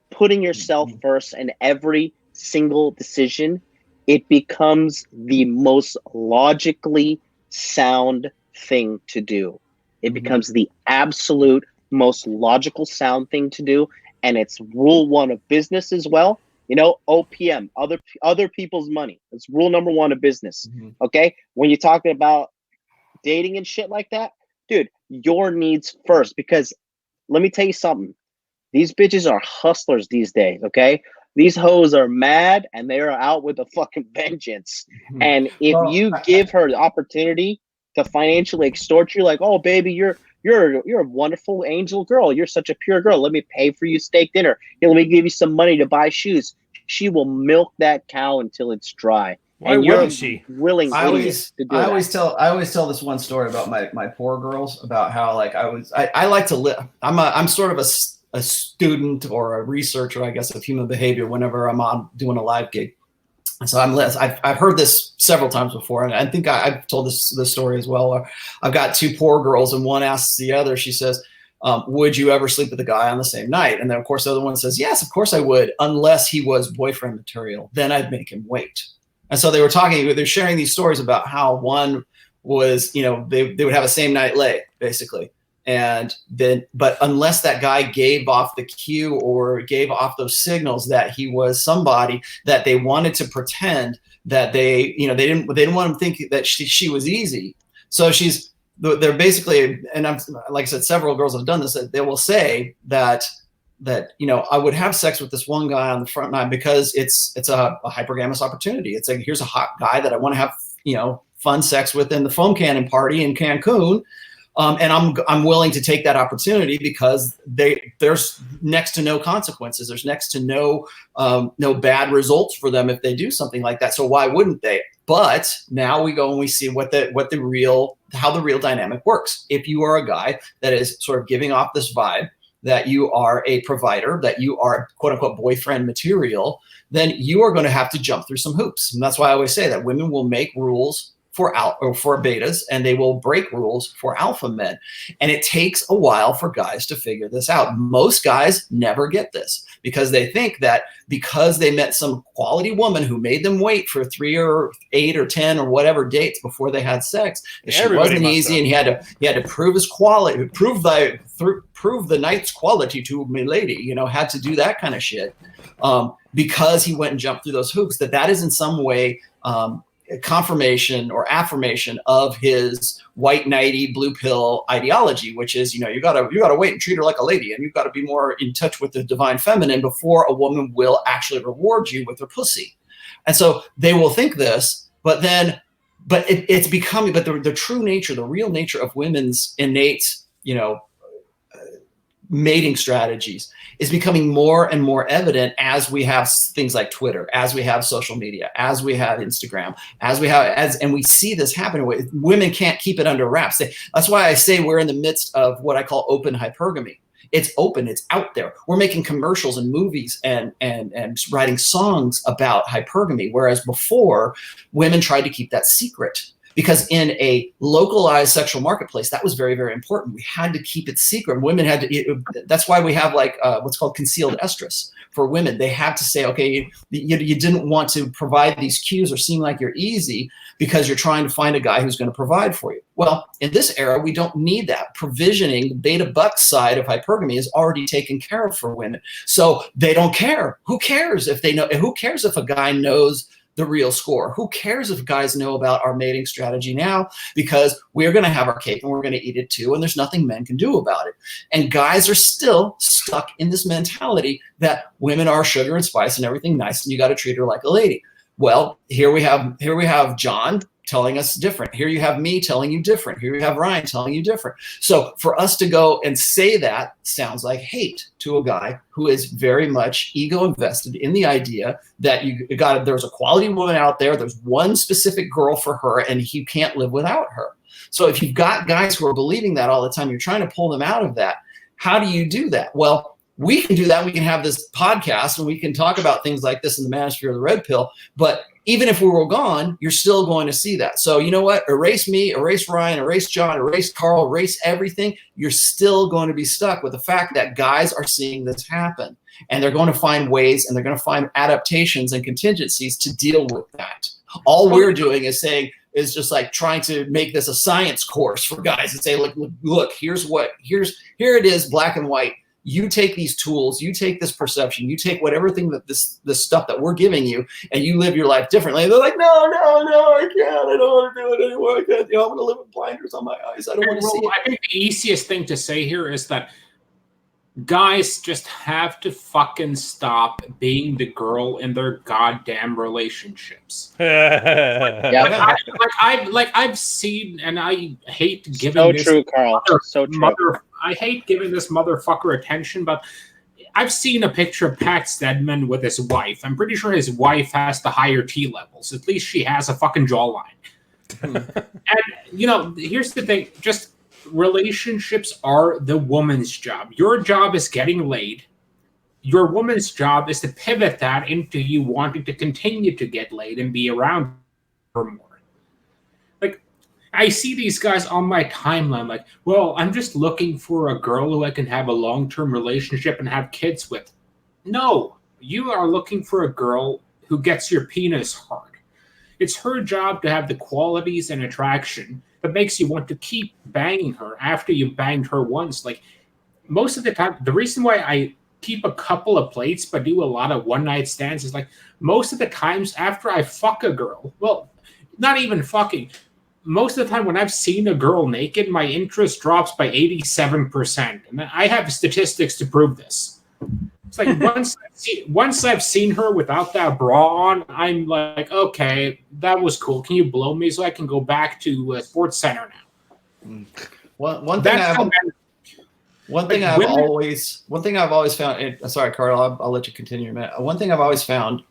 Putting yourself first in every single decision, it becomes the most logically sound thing to do. It becomes the absolute most logical sound thing to do, and it's rule one of business as well. You know, OPM, other people's money. It's rule number one of business. Okay, when you're talking about dating and shit like that, dude, your needs first. Because let me tell you something, these bitches are hustlers these days. Okay, these hoes are mad and they are out with a fucking vengeance. And if you give her the opportunity to financially extort you, like, oh baby, you're a wonderful angel girl, you're such a pure girl, let me pay for you steak dinner, here, let me give you some money to buy shoes, she will milk that cow until it's dry. Why and wouldn't she? Willing I always that. tell this one story about my poor girls, about how like I like to live. I'm sort of a student or a researcher, I guess, of human behavior whenever I'm on doing a live gig. And so I've heard this several times before, and I think I've told this story as well. I've got two poor girls, and one asks the other, she says, would you ever sleep with a guy on the same night? And then of course the other one says, yes, of course I would, unless he was boyfriend material. Then I'd make him wait. And so they're sharing these stories about how one was, you know, they would have a same night lay, basically. And then, but unless that guy gave off the cue or gave off those signals that he was somebody that they wanted to pretend that they didn't want to think that she was easy. So they're basically, and I'm, like I said, several girls have done this, that they will say that, you know, I would have sex with this one guy on the front line because it's a hypergamous opportunity. It's like, here's a hot guy that I want to have, you know, fun sex with in the foam cannon party in Cancun. And I'm willing to take that opportunity because there's next to no consequences. There's next to no bad results for them if they do something like that. So why wouldn't they? But now we go and we see how the real dynamic works. If you are a guy that is sort of giving off this vibe that you are a provider, that you are quote unquote boyfriend material, then you are going to have to jump through some hoops. And that's why I always say that women will make rules for betas, and they will break rules for alpha men. And it takes a while for guys to figure this out. Most guys never get this because they think that because they met some quality woman who made them wait for 3 or 8 or 10 or whatever dates before they had sex, that she wasn't easy, and he had to prove his quality, prove the night's quality to me lady, you know, had to do that kind of shit because he went and jumped through those hoops. That is in some way confirmation or affirmation of his white knighty blue pill ideology, which is, you know, you gotta wait and treat her like a lady, and you've got to be more in touch with the divine feminine before a woman will actually reward you with her pussy. And so they will think this, but it's becoming, but the true nature, the real nature of women's innate, you know, mating strategies is becoming more and more evident as we have things like Twitter, as we have social media, as we have Instagram, and we see this happen. Women can't keep it under wraps. That's why I say we're in the midst of what I call open hypergamy. It's open, it's out there. We're making commercials and movies and writing songs about hypergamy, whereas before women tried to keep that secret. because in a localized sexual marketplace, that was very, very important. We had to keep it secret. Women had to, that's why we have like what's called concealed estrus for women. They have to say, okay, you didn't want to provide these cues or seem like you're easy because you're trying to find a guy who's going to provide for you. Well, in this era, we don't need that. Provisioning, the beta buck side of hypergamy is already taken care of for women. So they don't care. Who cares if they know? Who cares if a guy knows the real score? Who cares if guys know about our mating strategy now? Because we're going to have our cake and we're going to eat it too, and there's nothing men can do about it. And guys are still stuck in this mentality that women are sugar and spice and everything nice, and you got to treat her like a lady. Well, here we have John telling us different. Here you have me telling you different. Here you have Ryan telling you different. So for us to go and say that sounds like hate to a guy who is very much ego invested in the idea that there's a quality woman out there, there's one specific girl for her, and he can't live without her. So if you've got guys who are believing that all the time, you're trying to pull them out of that. How do you do that? Well, we can do that. We can have this podcast and we can talk about things like this in the Manosphere of the Red Pill. But even if we were gone, you're still going to see that. So you know what? Erase me, erase Ryan, erase John, erase Carl, erase everything. You're still going to be stuck with the fact that guys are seeing this happen. And they're going to find ways and they're going to find adaptations and contingencies to deal with that. All we're doing is just like trying to make this a science course for guys and say, look, here it is, black and white. You take these tools, you take this perception, you take whatever thing that this stuff that we're giving you, and you live your life differently. And they're like, no, I can't. I don't want to do it anymore. I can't. I'm going to live with blinders on my eyes. I don't want to see it. I think the easiest thing to say here is that guys just have to fucking stop being the girl in their goddamn relationships. I've seen, and I hate giving this true, Carl. So true. I hate giving this motherfucker attention, but I've seen a picture of Pat Stedman with his wife. I'm pretty sure his wife has the higher T levels. At least she has a fucking jawline. And, here's the thing. Just relationships are the woman's job. Your job is getting laid. Your woman's job is to pivot that into you wanting to continue to get laid and be around her more. Like, I see these guys on my timeline like, well, I'm just looking for a girl who I can have a long-term relationship and have kids with. No, you are looking for a girl who gets your penis hard. It's her job to have the qualities and attraction that makes you want to keep banging her after you banged her once. Like, most of the time, the reason why I keep a couple of plates but do a lot of one-night stands is like, most of the times after I fuck a girl, well, not even fucking, most of the time when I've seen a girl naked, my interest drops by 87%. And I have statistics to prove this. It's like once I've seen her without that bra on, I'm like, okay, that was cool. Can you blow me so I can go back to Sports Center now? One thing I've always found. Sorry, Carl, I'll let you continue in a minute. One thing I've always found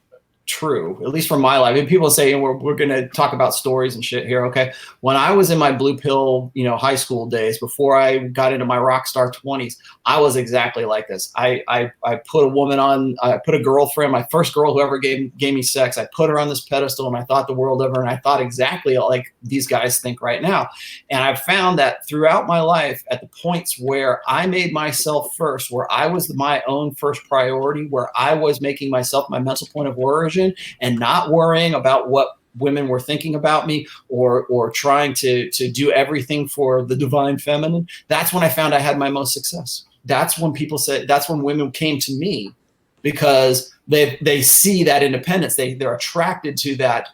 true, at least from my life, and people say we're going to talk about stories and shit here. Okay, when I was in my blue pill, high school days, before I got into my rock star 20s, I was exactly like this. I put a woman on, I put a girlfriend, my first girl who ever gave me sex, I put her on this pedestal, and I thought the world of her, and I thought exactly like these guys think right now. And I've found that throughout my life, at the points where I made myself first, where I was my own first priority, where I was making myself my mental point of origin and not worrying about what women were thinking about me or trying to do everything for the divine feminine, that's when I found I had my most success. That's when that's when women came to me, because they see that independence. They're attracted to that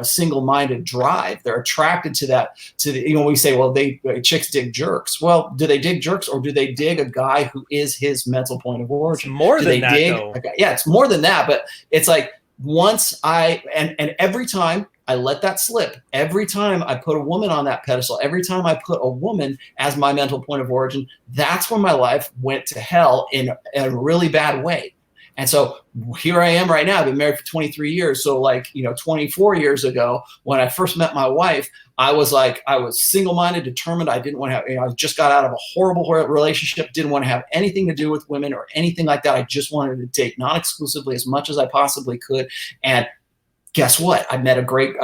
single-minded drive. They're attracted to that, we say, well, chicks dig jerks. Well, do they dig jerks, or do they dig a guy who is his mental point of origin? It's more than that, though. Yeah, it's more than that, but it's like once and every time I let that slip, every time I put a woman on that pedestal, every time I put a woman as my mental point of origin, that's when my life went to hell in a really bad way. And so here I am right now. I've been married for 23 years. So 24 years ago, when I first met my wife, I was single-minded, determined. I didn't want to have, I just got out of a horrible relationship, didn't want to have anything to do with women or anything like that. I just wanted to date non-exclusively as much as I possibly could. And guess what? I met a great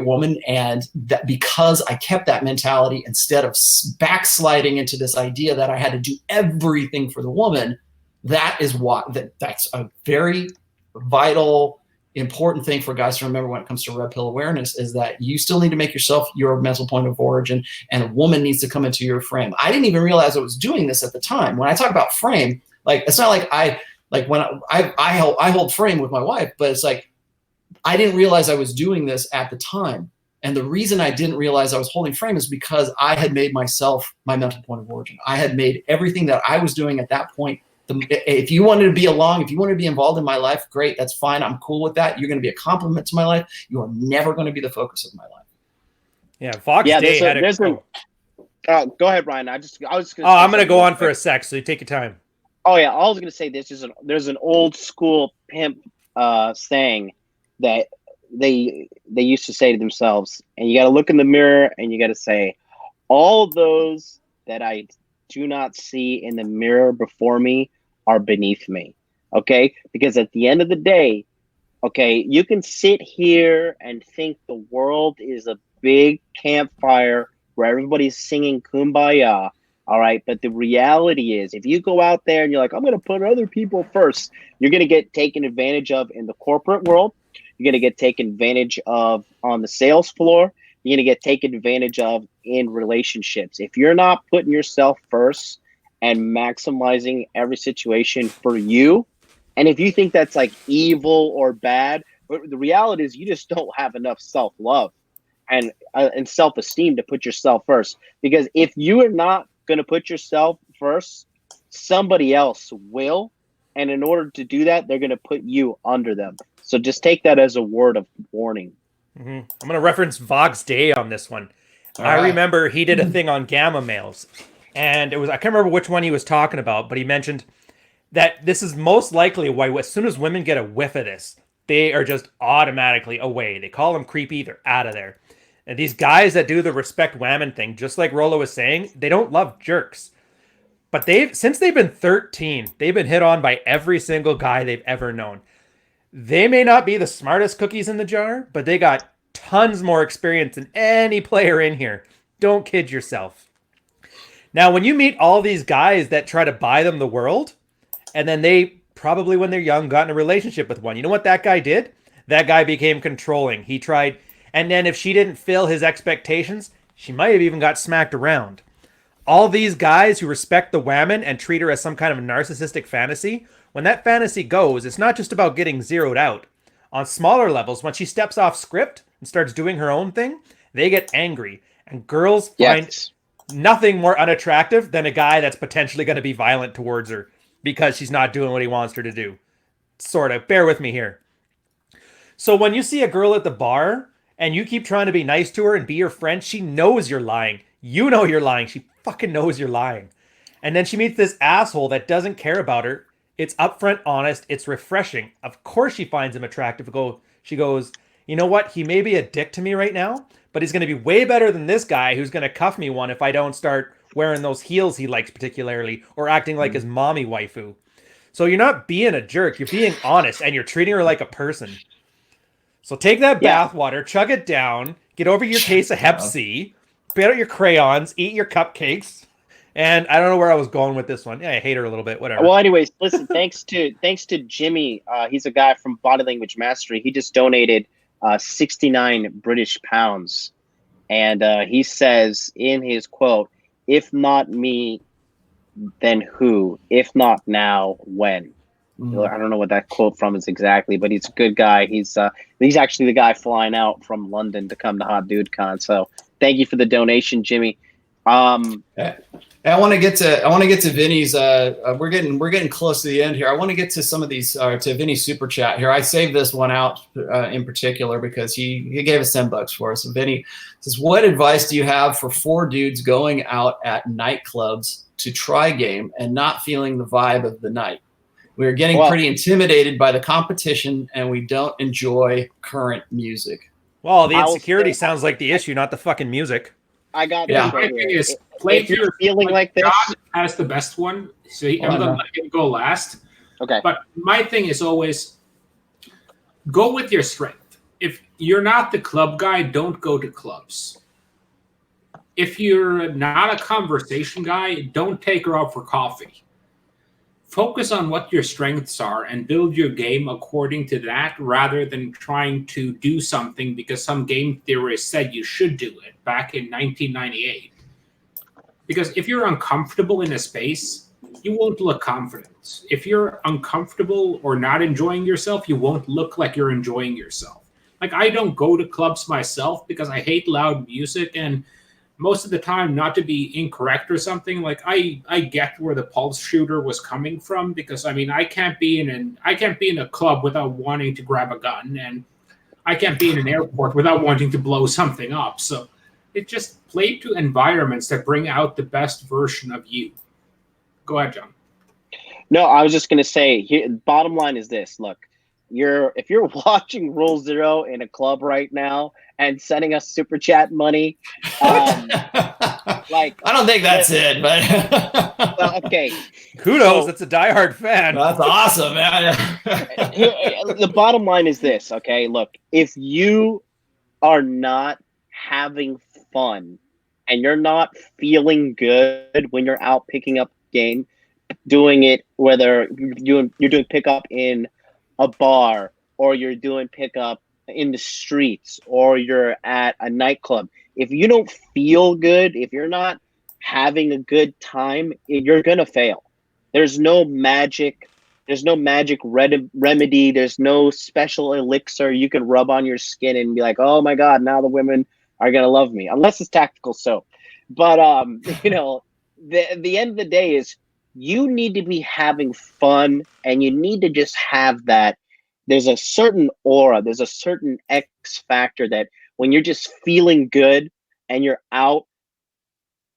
woman, and that because I kept that mentality instead of backsliding into this idea that I had to do everything for the woman, that's a very vital, important thing for guys to remember when it comes to red pill awareness, is that you still need to make yourself your mental point of origin, and a woman needs to come into your frame. I didn't even realize I was doing this at the time. When I talk about frame, like, it's not like I hold frame with my wife, but it's like, I didn't realize I was doing this at the time. And the reason I didn't realize I was holding frame is because I had made myself my mental point of origin. I had made everything that I was doing at that point. If you wanted to be along, if you wanted to be involved in my life, great, that's fine. I'm cool with that. You're going to be a compliment to my life. You are never going to be the focus of my life. Yeah, Fox Day had a... Go ahead, Ryan. I'm going to go on for a sec, so you take your time. Oh yeah, I was going to say there's an old school pimp saying that they used to say to themselves, and you got to look in the mirror and you got to say, all those that I do not see in the mirror before me are beneath me. Okay? Because at the end of the day, okay, you can sit here and think the world is a big campfire where everybody's singing Kumbaya. All right. But the reality is, if you go out there and you're like, I'm going to put other people first, you're going to get taken advantage of in the corporate world. You're going to get taken advantage of on the sales floor. You're going to get taken advantage of in relationships. If you're not putting yourself first and maximizing every situation for you, and if you think that's like evil or bad, but the reality is you just don't have enough self-love and self-esteem to put yourself first. Because if you are not going to put yourself first, somebody else will. And in order to do that, they're going to put you under them. So just take that as a word of warning. Mm-hmm. I'm going to reference Vox Day on this one. I remember he did a thing on gamma males. And it was, I can't remember which one he was talking about, but he mentioned that this is most likely why as soon as women get a whiff of this, they are just automatically away. They call them creepy. They're out of there. And these guys that do the respect women thing, just like Rollo was saying, they don't love jerks. But since they've been 13, they've been hit on by every single guy they've ever known. They may not be the smartest cookies in the jar, but they got tons more experience than any player in here. Don't kid yourself. Now, when you meet all these guys that try to buy them the world, and then they probably, when they're young, got in a relationship with one, you know what that guy did? That guy became controlling. He tried, and then if she didn't fill his expectations, she might have even got smacked around. All these guys who respect the woman and treat her as some kind of narcissistic fantasy, when that fantasy goes, it's not just about getting zeroed out. On smaller levels, when she steps off script and starts doing her own thing, they get angry. And girls find nothing more unattractive than a guy that's potentially going to be violent towards her because she's not doing what he wants her to do. Sort of. Bear with me here. So when you see a girl at the bar and you keep trying to be nice to her and be your friend, she knows you're lying. You know you're lying. She fucking knows you're lying. And then she meets this asshole that doesn't care about her. It's upfront, honest. It's refreshing. Of course she finds him attractive. She goes, you know what? He may be a dick to me right now, but he's going to be way better than this guy who's going to cuff me one if I don't start wearing those heels he likes particularly or acting like his mommy waifu. So you're not being a jerk. You're being honest and you're treating her like a person. So take that bathwater, chug it down, get over your case of Hep C, get out your crayons, eat your cupcakes. And I don't know where I was going with this one. Yeah, I hate her a little bit. Whatever. Well, anyways, listen. Thanks to Jimmy. He's a guy from Body Language Mastery. He just donated 69 British pounds, and he says in his quote, "If not me, then who? If not now, when?" I don't know what that quote from is exactly, but he's a good guy. He's actually the guy flying out from London to come to Hot Dude Con. So thank you for the donation, Jimmy. I want to get to Vinny's. We're getting close to the end here. I want to get to some of these to Vinny's super chat here. I saved this one out in particular because he gave us $10 for us. So Vinny says, "What advice do you have for 4 dudes going out at nightclubs to try game and not feeling the vibe of the night? We are getting pretty intimidated by the competition and we don't enjoy current music." Well, the insecurity sounds like the issue, not the fucking music. I got my thing is, if you're feeling like this, God has the best one, so I'm gonna let him go last. Okay. But my thing is always go with your strength. if you're not the club guy, don't go to clubs. If you're not a conversation guy, don't take her out for coffee. Focus on what your strengths are and build your game according to that, rather than trying to do something because some game theorist said you should do it back in 1998. Because if you're uncomfortable in a space, you won't look confident. If you're uncomfortable or not enjoying yourself, you won't look like you're enjoying yourself. Like, I don't go to clubs myself because I hate loud music, and most of the time, not to be incorrect or something, like I get where the Pulse shooter was coming from, because I mean I can't be in a club without wanting to grab a gun, and I can't be in an airport without wanting to blow something up. So it just play to environments that bring out the best version of you. Go ahead, John. No, I was just gonna say, here, bottom line is this: look, if you're watching Rule Zero in a club right now and sending us super chat money, like, I don't think that's it, but well, okay, Who knows? That's a diehard fan. that's awesome, man. the bottom line is this, okay? Look, if you are not having fun and you're not feeling good when you're out picking up game, doing it, whether you're doing pickup in a bar or you're doing pickup in the streets or you're at a nightclub, if you don't feel good, if you're not having a good time, you're gonna fail. There's no magic remedy. There's no special elixir you can rub on your skin and be like, oh my god, now the women are gonna love me, unless it's tactical soap. But you know, the end of the day is you need to be having fun, and you need to just have that. There's a certain aura, there's a certain X factor that when you're just feeling good and you're out,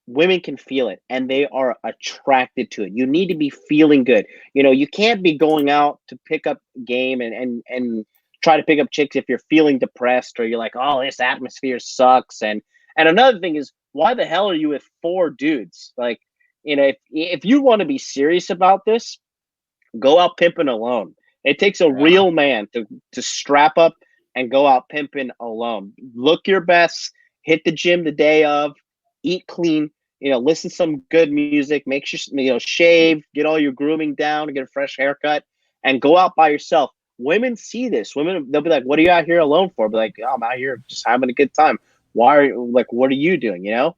women can feel it and they are attracted to it. You need to be feeling good. You know, you can't be going out to pick up game and try to pick up chicks if you're feeling depressed or you're like, oh, this atmosphere sucks. And another thing is, why the hell are you with 4 dudes? Like, you know, if you want to be serious about this, go out pimping alone. It takes a real man to strap up and go out pimping alone. Look your best, hit the gym the day of, eat clean, you know, listen to some good music, make sure, you know, shave, get all your grooming down, get a fresh haircut, and go out by yourself. Women see this. Women, they'll be like, what are you out here alone for? Be like, oh, I'm out here just having a good time. Why are you, like, what are you doing, you know?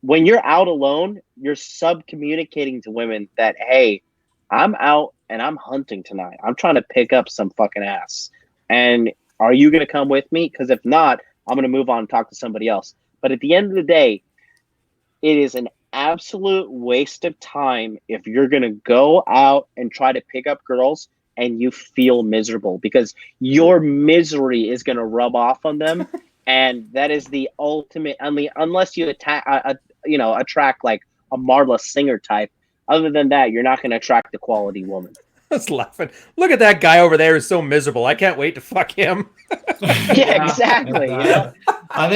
When you're out alone, you're sub-communicating to women that, hey, I'm out and I'm hunting tonight. I'm trying to pick up some fucking ass. And are you going to come with me? Because if not, I'm going to move on and talk to somebody else. But at the end of the day, it is an absolute waste of time if you're going to go out and try to pick up girls and you feel miserable, because your misery is going to rub off on them. And that is the ultimate, unless you attract like a Marla Singer type. Other than that, you're not going to attract the quality woman. I was laughing. Look at that guy over there who's so miserable. I can't wait to fuck him. Yeah, exactly. You know? I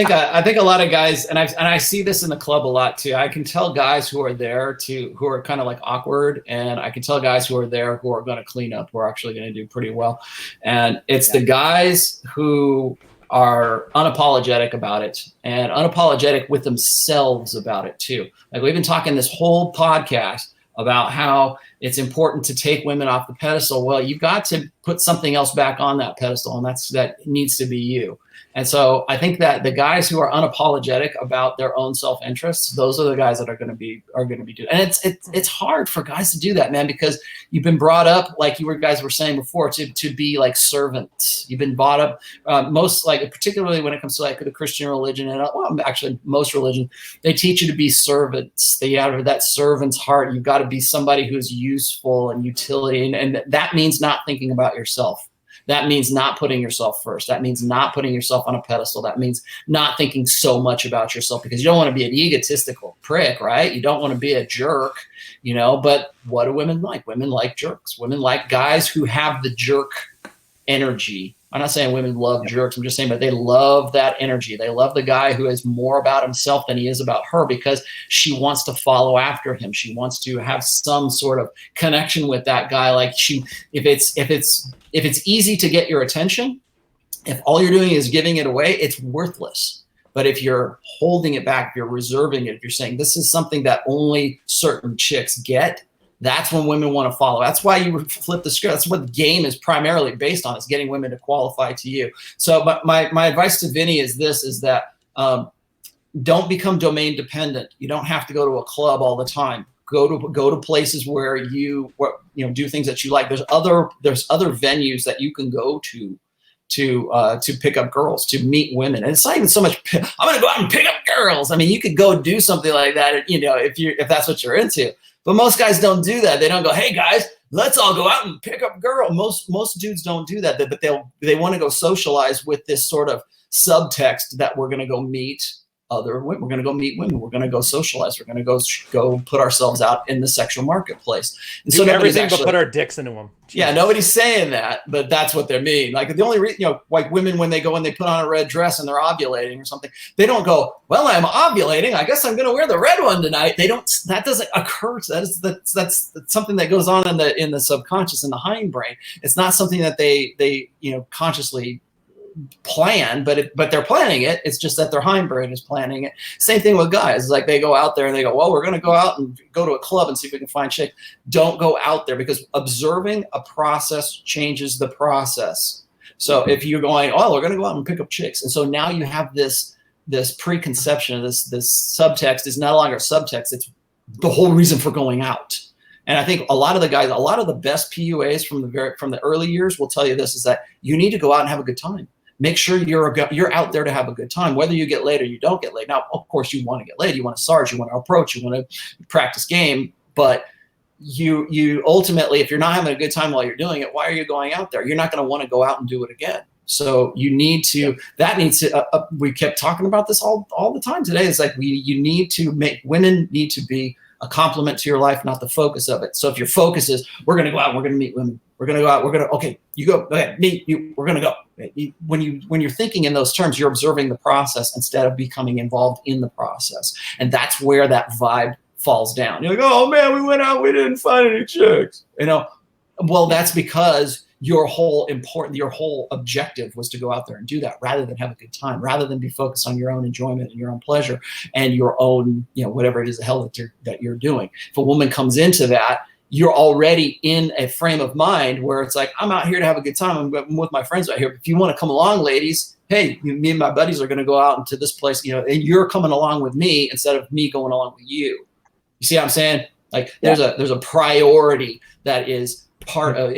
think a lot of guys, and I see this in the club a lot too. I can tell guys who are there who are kind of like awkward, and I can tell guys who are there who are going to clean up, who are actually going to do pretty well. And it's the guys who are unapologetic about it and unapologetic with themselves about it too. Like, we've been talking this whole podcast about how it's important to take women off the pedestal. Well, you've got to put something else back on that pedestal, and that needs to be you. And so I think that the guys who are unapologetic about their own self-interest, those are the guys that are going to be doing. And it's hard for guys to do that, man, because you've been brought up, like you guys were saying before, to be like servants. You've been brought up particularly when it comes to like the Christian religion, and actually most religion, they teach you to be servants. They have that servant's heart. You've got to be somebody who's useful and utility, and that means not thinking about yourself. That means not putting yourself first. That means not putting yourself on a pedestal. That means not thinking so much about yourself, because you don't want to be an egotistical prick, right? You don't want to be a jerk, you know. But what do women like? Women like jerks. Women like guys who have the jerk energy. I'm not saying women love jerks. I'm just saying, but they love that energy. They love the guy who is more about himself than he is about her, because she wants to follow after him. She wants to have some sort of connection with that guy. Like, if it's easy to get your attention, If all you're doing is giving it away, it's worthless. But if you're holding it back, if you're reserving it, if you're saying this is something that only certain chicks get, that's when women want to follow. That's why you flip the script. That's what the game is primarily based on, is getting women to qualify to you. So but my advice to Vinny is this, is that don't become domain dependent. You don't have to go to a club all the time. Go to places where you do things that you like. There's other venues that you can go to pick up girls, to meet women. And it's not even so much, I'm going to go out and pick up girls. I mean, you could go do something like that, if that's what you're into. But most guys don't do that. They don't go, hey guys, let's all go out and pick up girl. Most dudes don't do that, but they want to go socialize with this sort of subtext that we're going to go meet other women. We're going to go meet women. We're going to go socialize. We're going to go put ourselves out in the sexual marketplace. And do everything but put our dicks into them. Jesus. Yeah, nobody's saying that, but that's what they mean. Like the only reason, like women, when they go and they put on a red dress and they're ovulating or something, they don't go, well, I'm ovulating, I guess I'm going to wear the red one tonight. They don't. That doesn't occur. That's something that goes on in the subconscious, in the hindbrain. It's not something that they consciously plan, but they're planning it. It's just that their hindbrain is planning it. Same thing with guys. It's like they go out there and they go, well, we're going to go out and go to a club and see if we can find chicks. Don't go out there, because observing a process changes the process. So if you're going, oh, we're going to go out and pick up chicks, and so now you have this preconception, this subtext is no longer subtext. It's the whole reason for going out. And I think a lot of the guys, a lot of the best PUAs from the early years will tell you this, is that you need to go out and have a good time. Make sure you're out there to have a good time, whether you get laid or you don't get laid. Now, of course, you want to get laid, you want to sarge, you want to approach, you want to practice game, but you ultimately, if you're not having a good time while you're doing it, why are you going out there? You're not going to want to go out and do it again. So you need to. That needs to. We kept talking about this all the time today. It's like women need to be a complement to your life, not the focus of it. So if your focus is, we're going to go out and we're going to meet women, we're going to go out, okay, you go ahead, meet you, we're going to go. When you're thinking in those terms, you're observing the process instead of becoming involved in the process. And that's where that vibe falls down. You're like, oh man, we went out, we didn't find any chicks. Well, that's because your whole objective was to go out there and do that, rather than have a good time, rather than be focused on your own enjoyment and your own pleasure and your own, whatever it is the hell that you're doing. If a woman comes into that, you're already in a frame of mind where it's like, I'm out here to have a good time. I'm with my friends out here. But if you want to come along, ladies, hey, me and my buddies are going to go out into this place, and you're coming along with me instead of me going along with you. You see what I'm saying? Like there's a priority that is part of,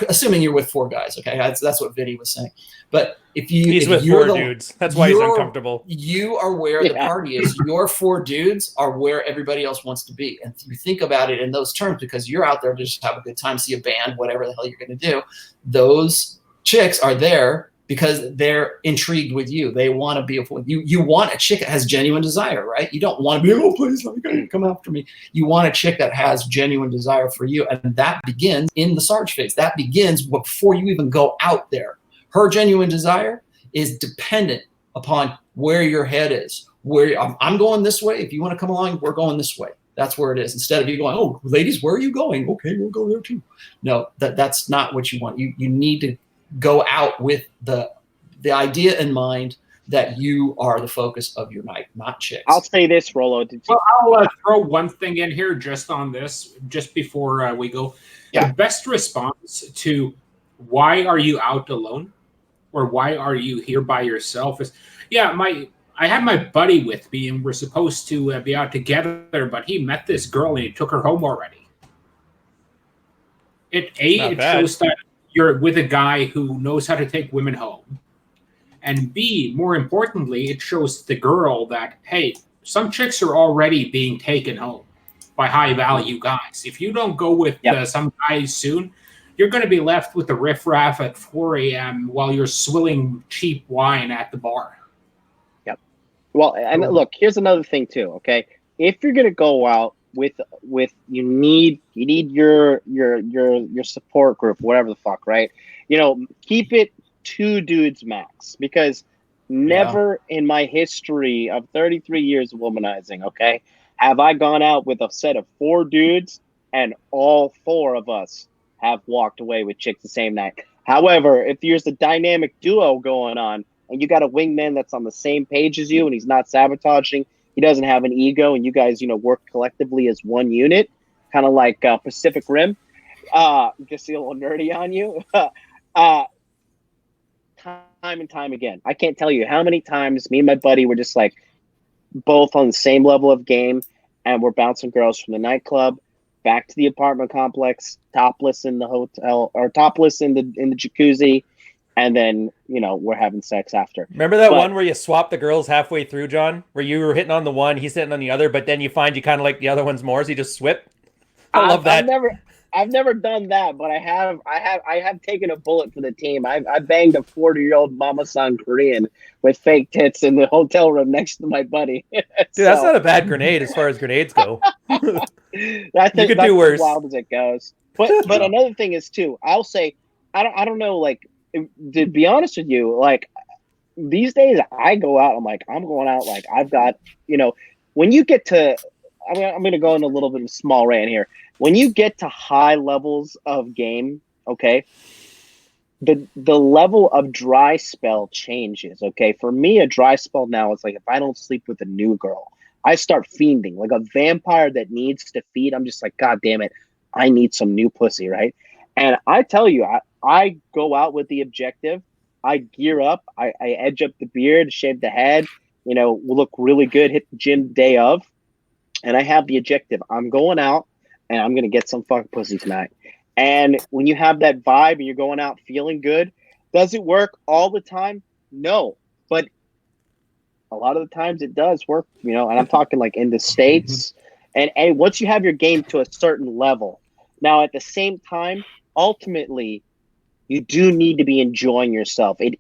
assuming you're with four guys, okay, that's what Vinny was saying. But he's with four dudes, that's why he's uncomfortable. You are where the party is. Your four dudes are where everybody else wants to be, and you think about it in those terms, because you're out there to just have a good time, see a band, whatever the hell you're going to do. Those chicks are there because they're intrigued with you. They want to be with you. You want a chick that has genuine desire, right? You don't want to be, oh, please, come after me. You want a chick that has genuine desire for you. And that begins in the Sarge phase. That begins before you even go out there. Her genuine desire is dependent upon where your head is. Where I'm going this way. If you want to come along, we're going this way. That's where it is. Instead of you going, oh, ladies, where are you going? Okay, we'll go there too. No, that's not what you want. You need to go out with the idea in mind that you are the focus of your night, not chicks. I'll say this, Rollo. Well, I'll throw one thing in here just on this, just before we go. Yeah. The best response to why are you out alone, or why are you here by yourself, is, I had my buddy with me and we're supposed to be out together, but he met this girl and he took her home already. It shows that you're with a guy who knows how to take women home. And B, more importantly, it shows the girl that, hey, some chicks are already being taken home by high-value guys. If you don't go with some guys soon, you're going to be left with the riffraff at 4 a.m. while you're swilling cheap wine at the bar. Yep. Well, and look, here's another thing too, okay? If you're going to go out with you need your support group, whatever the fuck, right? Keep it 2 dudes max, because never in my history of 33 years of womanizing, okay, have I gone out with a set of 4 dudes and all 4 of us have walked away with chicks the same night. However, if there's a dynamic duo going on and you got a wingman that's on the same page as you and he's not sabotaging, he doesn't have an ego, and you guys, work collectively as one unit, kind of like Pacific Rim. Just a little nerdy on you. Time and time again. I can't tell you how many times me and my buddy were just like both on the same level of game, and we're bouncing girls from the nightclub back to the apartment complex, topless in the hotel or topless in the jacuzzi, and then we're having sex after. Remember that one where you swapped the girls halfway through, John? Where you were hitting on the one, he's hitting on the other, but then you find you kind of like the other one's more, so you just swip. I love that. I've never done that, but I have taken a bullet for the team. I banged a 40-year-old mama-san Korean with fake tits in the hotel room next to my buddy. Dude, that's not a bad grenade as far as grenades go. You could do worse. As wild as it goes. But another thing is too, I'll say, I don't know, like, to be honest with you, like these days I go out, I'm going out like I've got, when you get to, I'm going to go in a little bit of a small rant here. When you get to high levels of game, okay, the level of dry spell changes, okay? For me, a dry spell now is like if I don't sleep with a new girl, I start fiending. Like a vampire that needs to feed, I'm just like, God damn it, I need some new pussy, right? And I tell you, I go out with the objective. I gear up. I edge up the beard, shave the head, look really good, hit the gym day of. And I have the objective. I'm going out and I'm going to get some fucking pussy tonight. And when you have that vibe and you're going out feeling good, does it work all the time? No. But a lot of the times it does work, and I'm talking like in the States. And once you have your game to a certain level, now at the same time, ultimately, you do need to be enjoying yourself. A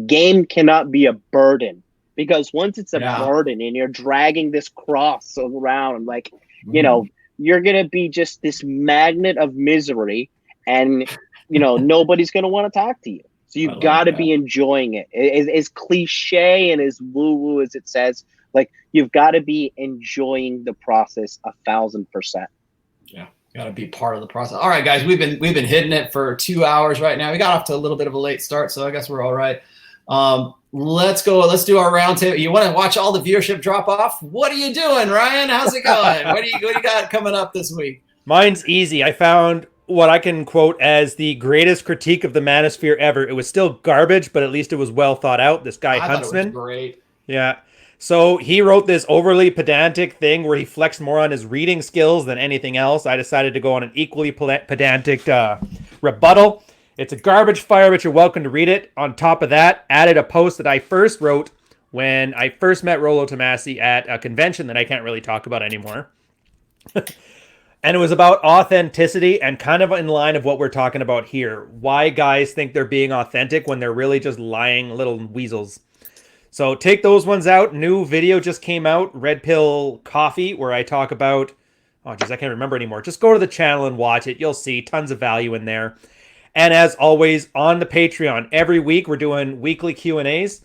game cannot be a burden, because once it's a burden and you're dragging this cross around, like, you're going to be just this magnet of misery, and, nobody's going to want to talk to you. So you've got to be enjoying it. As cliche and as woo-woo as it says, like, you've got to be enjoying the process 1,000%. Yeah. Got to be part of the process. All right, guys, we've been hitting it for 2 hours right now. We got off to a little bit of a late start, so I guess we're all right. Let's go. Let's do our roundtable. You want to watch all the viewership drop off? What are you doing, Ryan? How's it going? What do you got coming up this week? Mine's easy. I found what I can quote as the greatest critique of the manosphere ever. It was still garbage, but at least it was well thought out. This guy Huntsman. It was great. Yeah. So he wrote this overly pedantic thing where he flexed more on his reading skills than anything else. I decided to go on an equally pedantic rebuttal. It's a garbage fire, but you're welcome to read it. On top of that, added a post that I first wrote when I first met Rollo Tomasi at a convention that I can't really talk about anymore. And it was about authenticity and kind of in line of what we're talking about here. Why guys think they're being authentic when they're really just lying little weasels. So take those ones out. New video just came out, Red Pill Coffee, where I talk about, I can't remember anymore. Just go to the channel and watch it. You'll see tons of value in there. And as always, on the Patreon, every week we're doing weekly Q&As.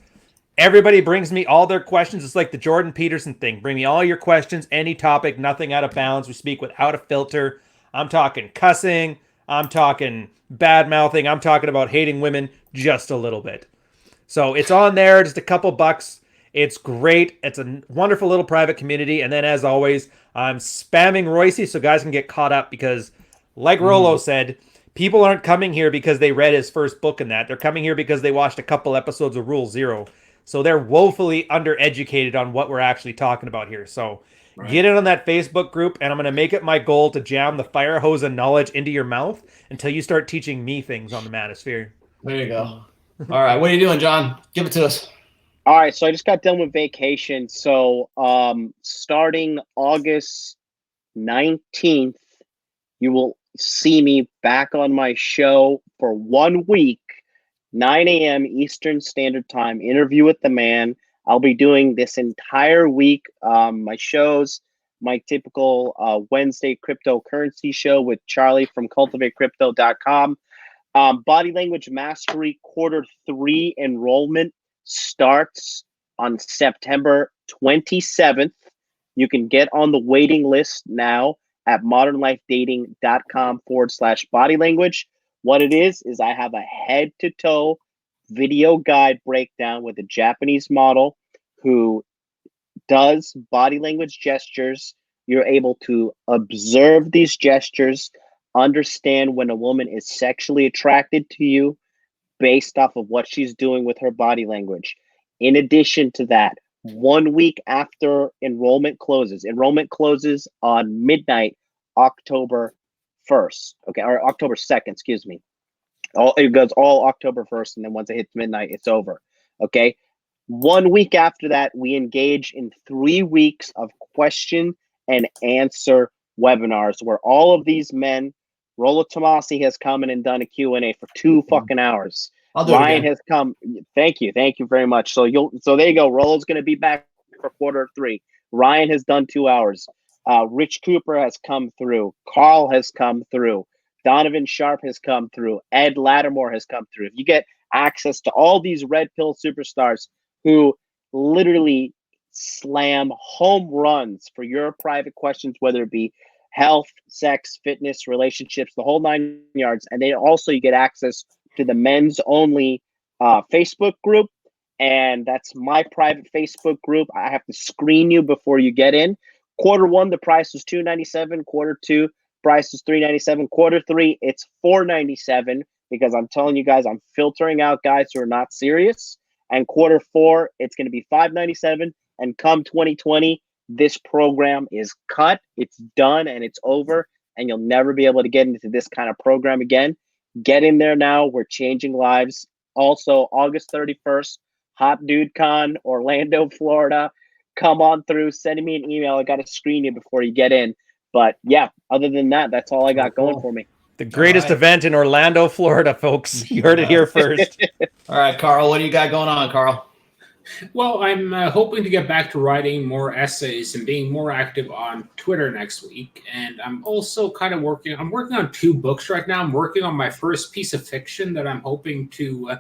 Everybody brings me all their questions. It's like the Jordan Peterson thing. Bring me all your questions, any topic, nothing out of bounds. We speak without a filter. I'm talking cussing. I'm talking bad-mouthing. I'm talking about hating women just a little bit. So it's on there, just a couple bucks. It's great. It's a wonderful little private community. And then, as always, I'm spamming Royce so guys can get caught up because, like Rollo said, people aren't coming here because they read his first book in that. They're coming here because they watched a couple episodes of Rule Zero. So they're woefully undereducated on what we're actually talking about here. So get in on that Facebook group, and I'm going to make it my goal to jam the fire hose of knowledge into your mouth until you start teaching me things on the manosphere. There you go. All right, what are you doing, John? Give it to us. All right, so I just got done with vacation. So starting August 19th, you will see me back on my show for 1 week, 9 a.m. Eastern Standard Time, interview with the man. I'll be doing this entire week. My shows, my typical Wednesday cryptocurrency show with Charlie from cultivatecrypto.com. Body Language Mastery Q3 enrollment starts on September 27th. You can get on the waiting list now at modernlifedating.com/body language. What it is I have a head-to-toe video guide breakdown with a Japanese model who does body language gestures. You're able to observe these gestures, understand when a woman is sexually attracted to you based off of what she's doing with her body language. In addition to that, 1 week after enrollment closes on midnight, October 1st, okay, or October 2nd, excuse me. It goes all October 1st, and then once it hits midnight, it's over, okay? 1 week after that, we engage in 3 weeks of question and answer webinars where all of these men, Rollo Tomasi has come in and done a Q&A for 2 fucking hours. Ryan has come. Thank you very much. So there you go. Rollo's going to be back for quarter 3. Ryan has done 2 hours. Rich Cooper has come through. Carl has come through. Donovan Sharp has come through. Ed Lattimore has come through. If you get access to all these red pill superstars who literally slam home runs for your private questions, whether it be health, sex, fitness, relationships, the whole 9 yards. And then also you get access to the men's only Facebook group. And that's my private Facebook group. I have to screen you before you get in. Quarter 1, the price was $297. Quarter 2, price is $397. Quarter 3, it's $497 because I'm telling you guys, I'm filtering out guys who are not serious. And quarter 4, it's going to be $597. And come 2020, this program is cut, it's done, and it's over. And you'll never be able to get into this kind of program again. Get in there now. We're changing lives. Also, August 31st, Hot Dude Con, Orlando, Florida. Come on through. Send me an email. I got to screen you before you get in. But yeah, other than that, that's all I got going for me. The greatest event in Orlando, Florida, folks. You heard it here first. All right, Carl, what do you got going on, Carl? Well, I'm hoping to get back to writing more essays and being more active on Twitter next week. And I'm also kind of working on 2 books right now. I'm working on my first piece of fiction that I'm hoping to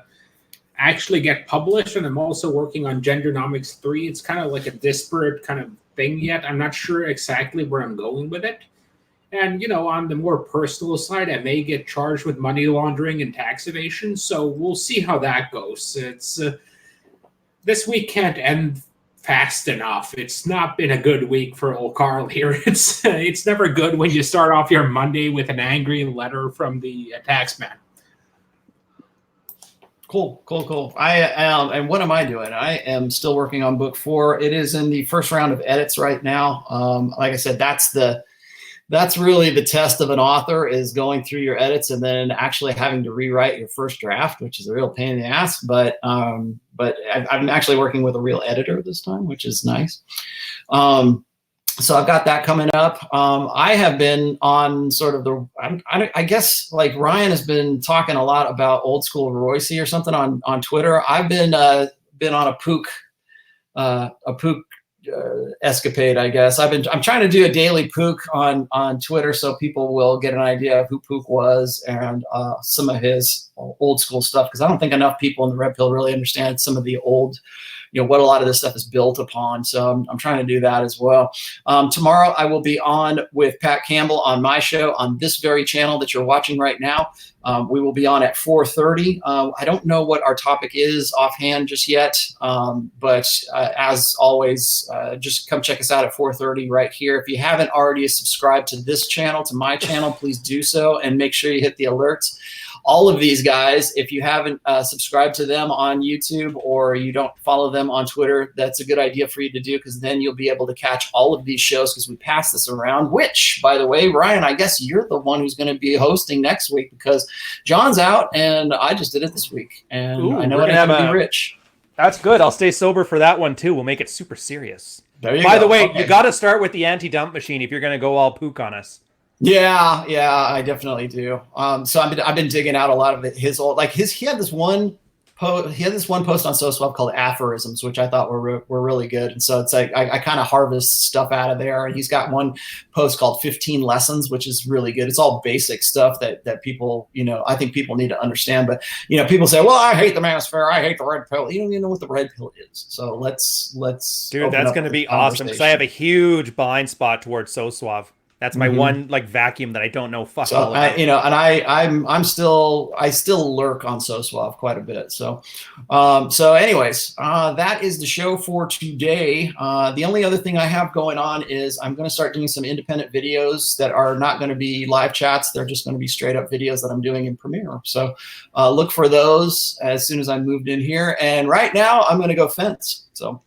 actually get published. And I'm also working on Gendernomics 3. It's kind of like a disparate kind of thing yet. I'm not sure exactly where I'm going with it. And, you know, on the more personal side, I may get charged with money laundering and tax evasion. So we'll see how that goes. It's this week can't end fast enough. It's not been a good week for old Carl here. It's never good when you start off your Monday with an angry letter from the tax man. Cool. And what am I doing? I am still working on book 4. It is in the first round of edits right now. Like I said, that's really the test of an author, is going through your edits and then actually having to rewrite your first draft, which is a real pain in the ass. But I'm actually working with a real editor this time, which is nice. So I've got that coming up. I have been on sort of I guess like Ryan has been talking a lot about old school Royce or something on Twitter. I've been on a Pook escapade, I guess. I'm trying to do a daily Pook on Twitter so people will get an idea of who Pook was and some of his old school stuff, because I don't think enough people in the Red Pill really understand some of the old, what a lot of this stuff is built upon. So I'm trying to do that as well. Tomorrow I will be on with Pat Campbell on my show on this very channel that you're watching right now. We will be on at 4:30. I don't know what our topic is offhand just yet, but as always, just come check us out at 4:30 right here. If you haven't already subscribed to this channel, to my channel, please do so, and make sure you hit the alerts. All of these guys, if you haven't subscribed to them on YouTube or you don't follow them on Twitter, that's a good idea for you to do, because then you'll be able to catch all of these shows, because we pass this around, which, by the way, Ryan, I guess you're the one who's going to be hosting next week, because John's out and I just did it this week. And ooh, I know it's going to be rich. That's good. I'll stay sober for that one, too. We'll make it super serious. There you By go. the way, okay. You got to start with the anti-dump machine if you're going to go all Pook on us. Yeah, I definitely do. So I've been digging out a lot of his old, like he had this one post on SoSwap called Aphorisms, which I thought were really good. And so it's like I kind of harvest stuff out of there. And he's got one post called 15 Lessons, which is really good. It's all basic stuff that people, I think people need to understand. But people say, well, I hate the manosphere, I hate the red pill. You don't even know what the red pill is. So let's dude, that's going to be awesome, because I have a huge blind spot towards SoSwap. That's my one like vacuum that I don't know fuck So all about. I still lurk on SoSuave quite a bit. So anyways, that is the show for today. The only other thing I have going on is I'm going to start doing some independent videos that are not going to be live chats. They're just going to be straight up videos that I'm doing in Premiere. So look for those as soon as I moved in here. And right now I'm going to go fence. So.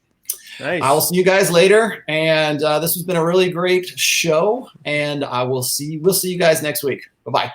Nice. I will see you guys later, and this has been a really great show, and we'll see you guys next week. Bye-bye.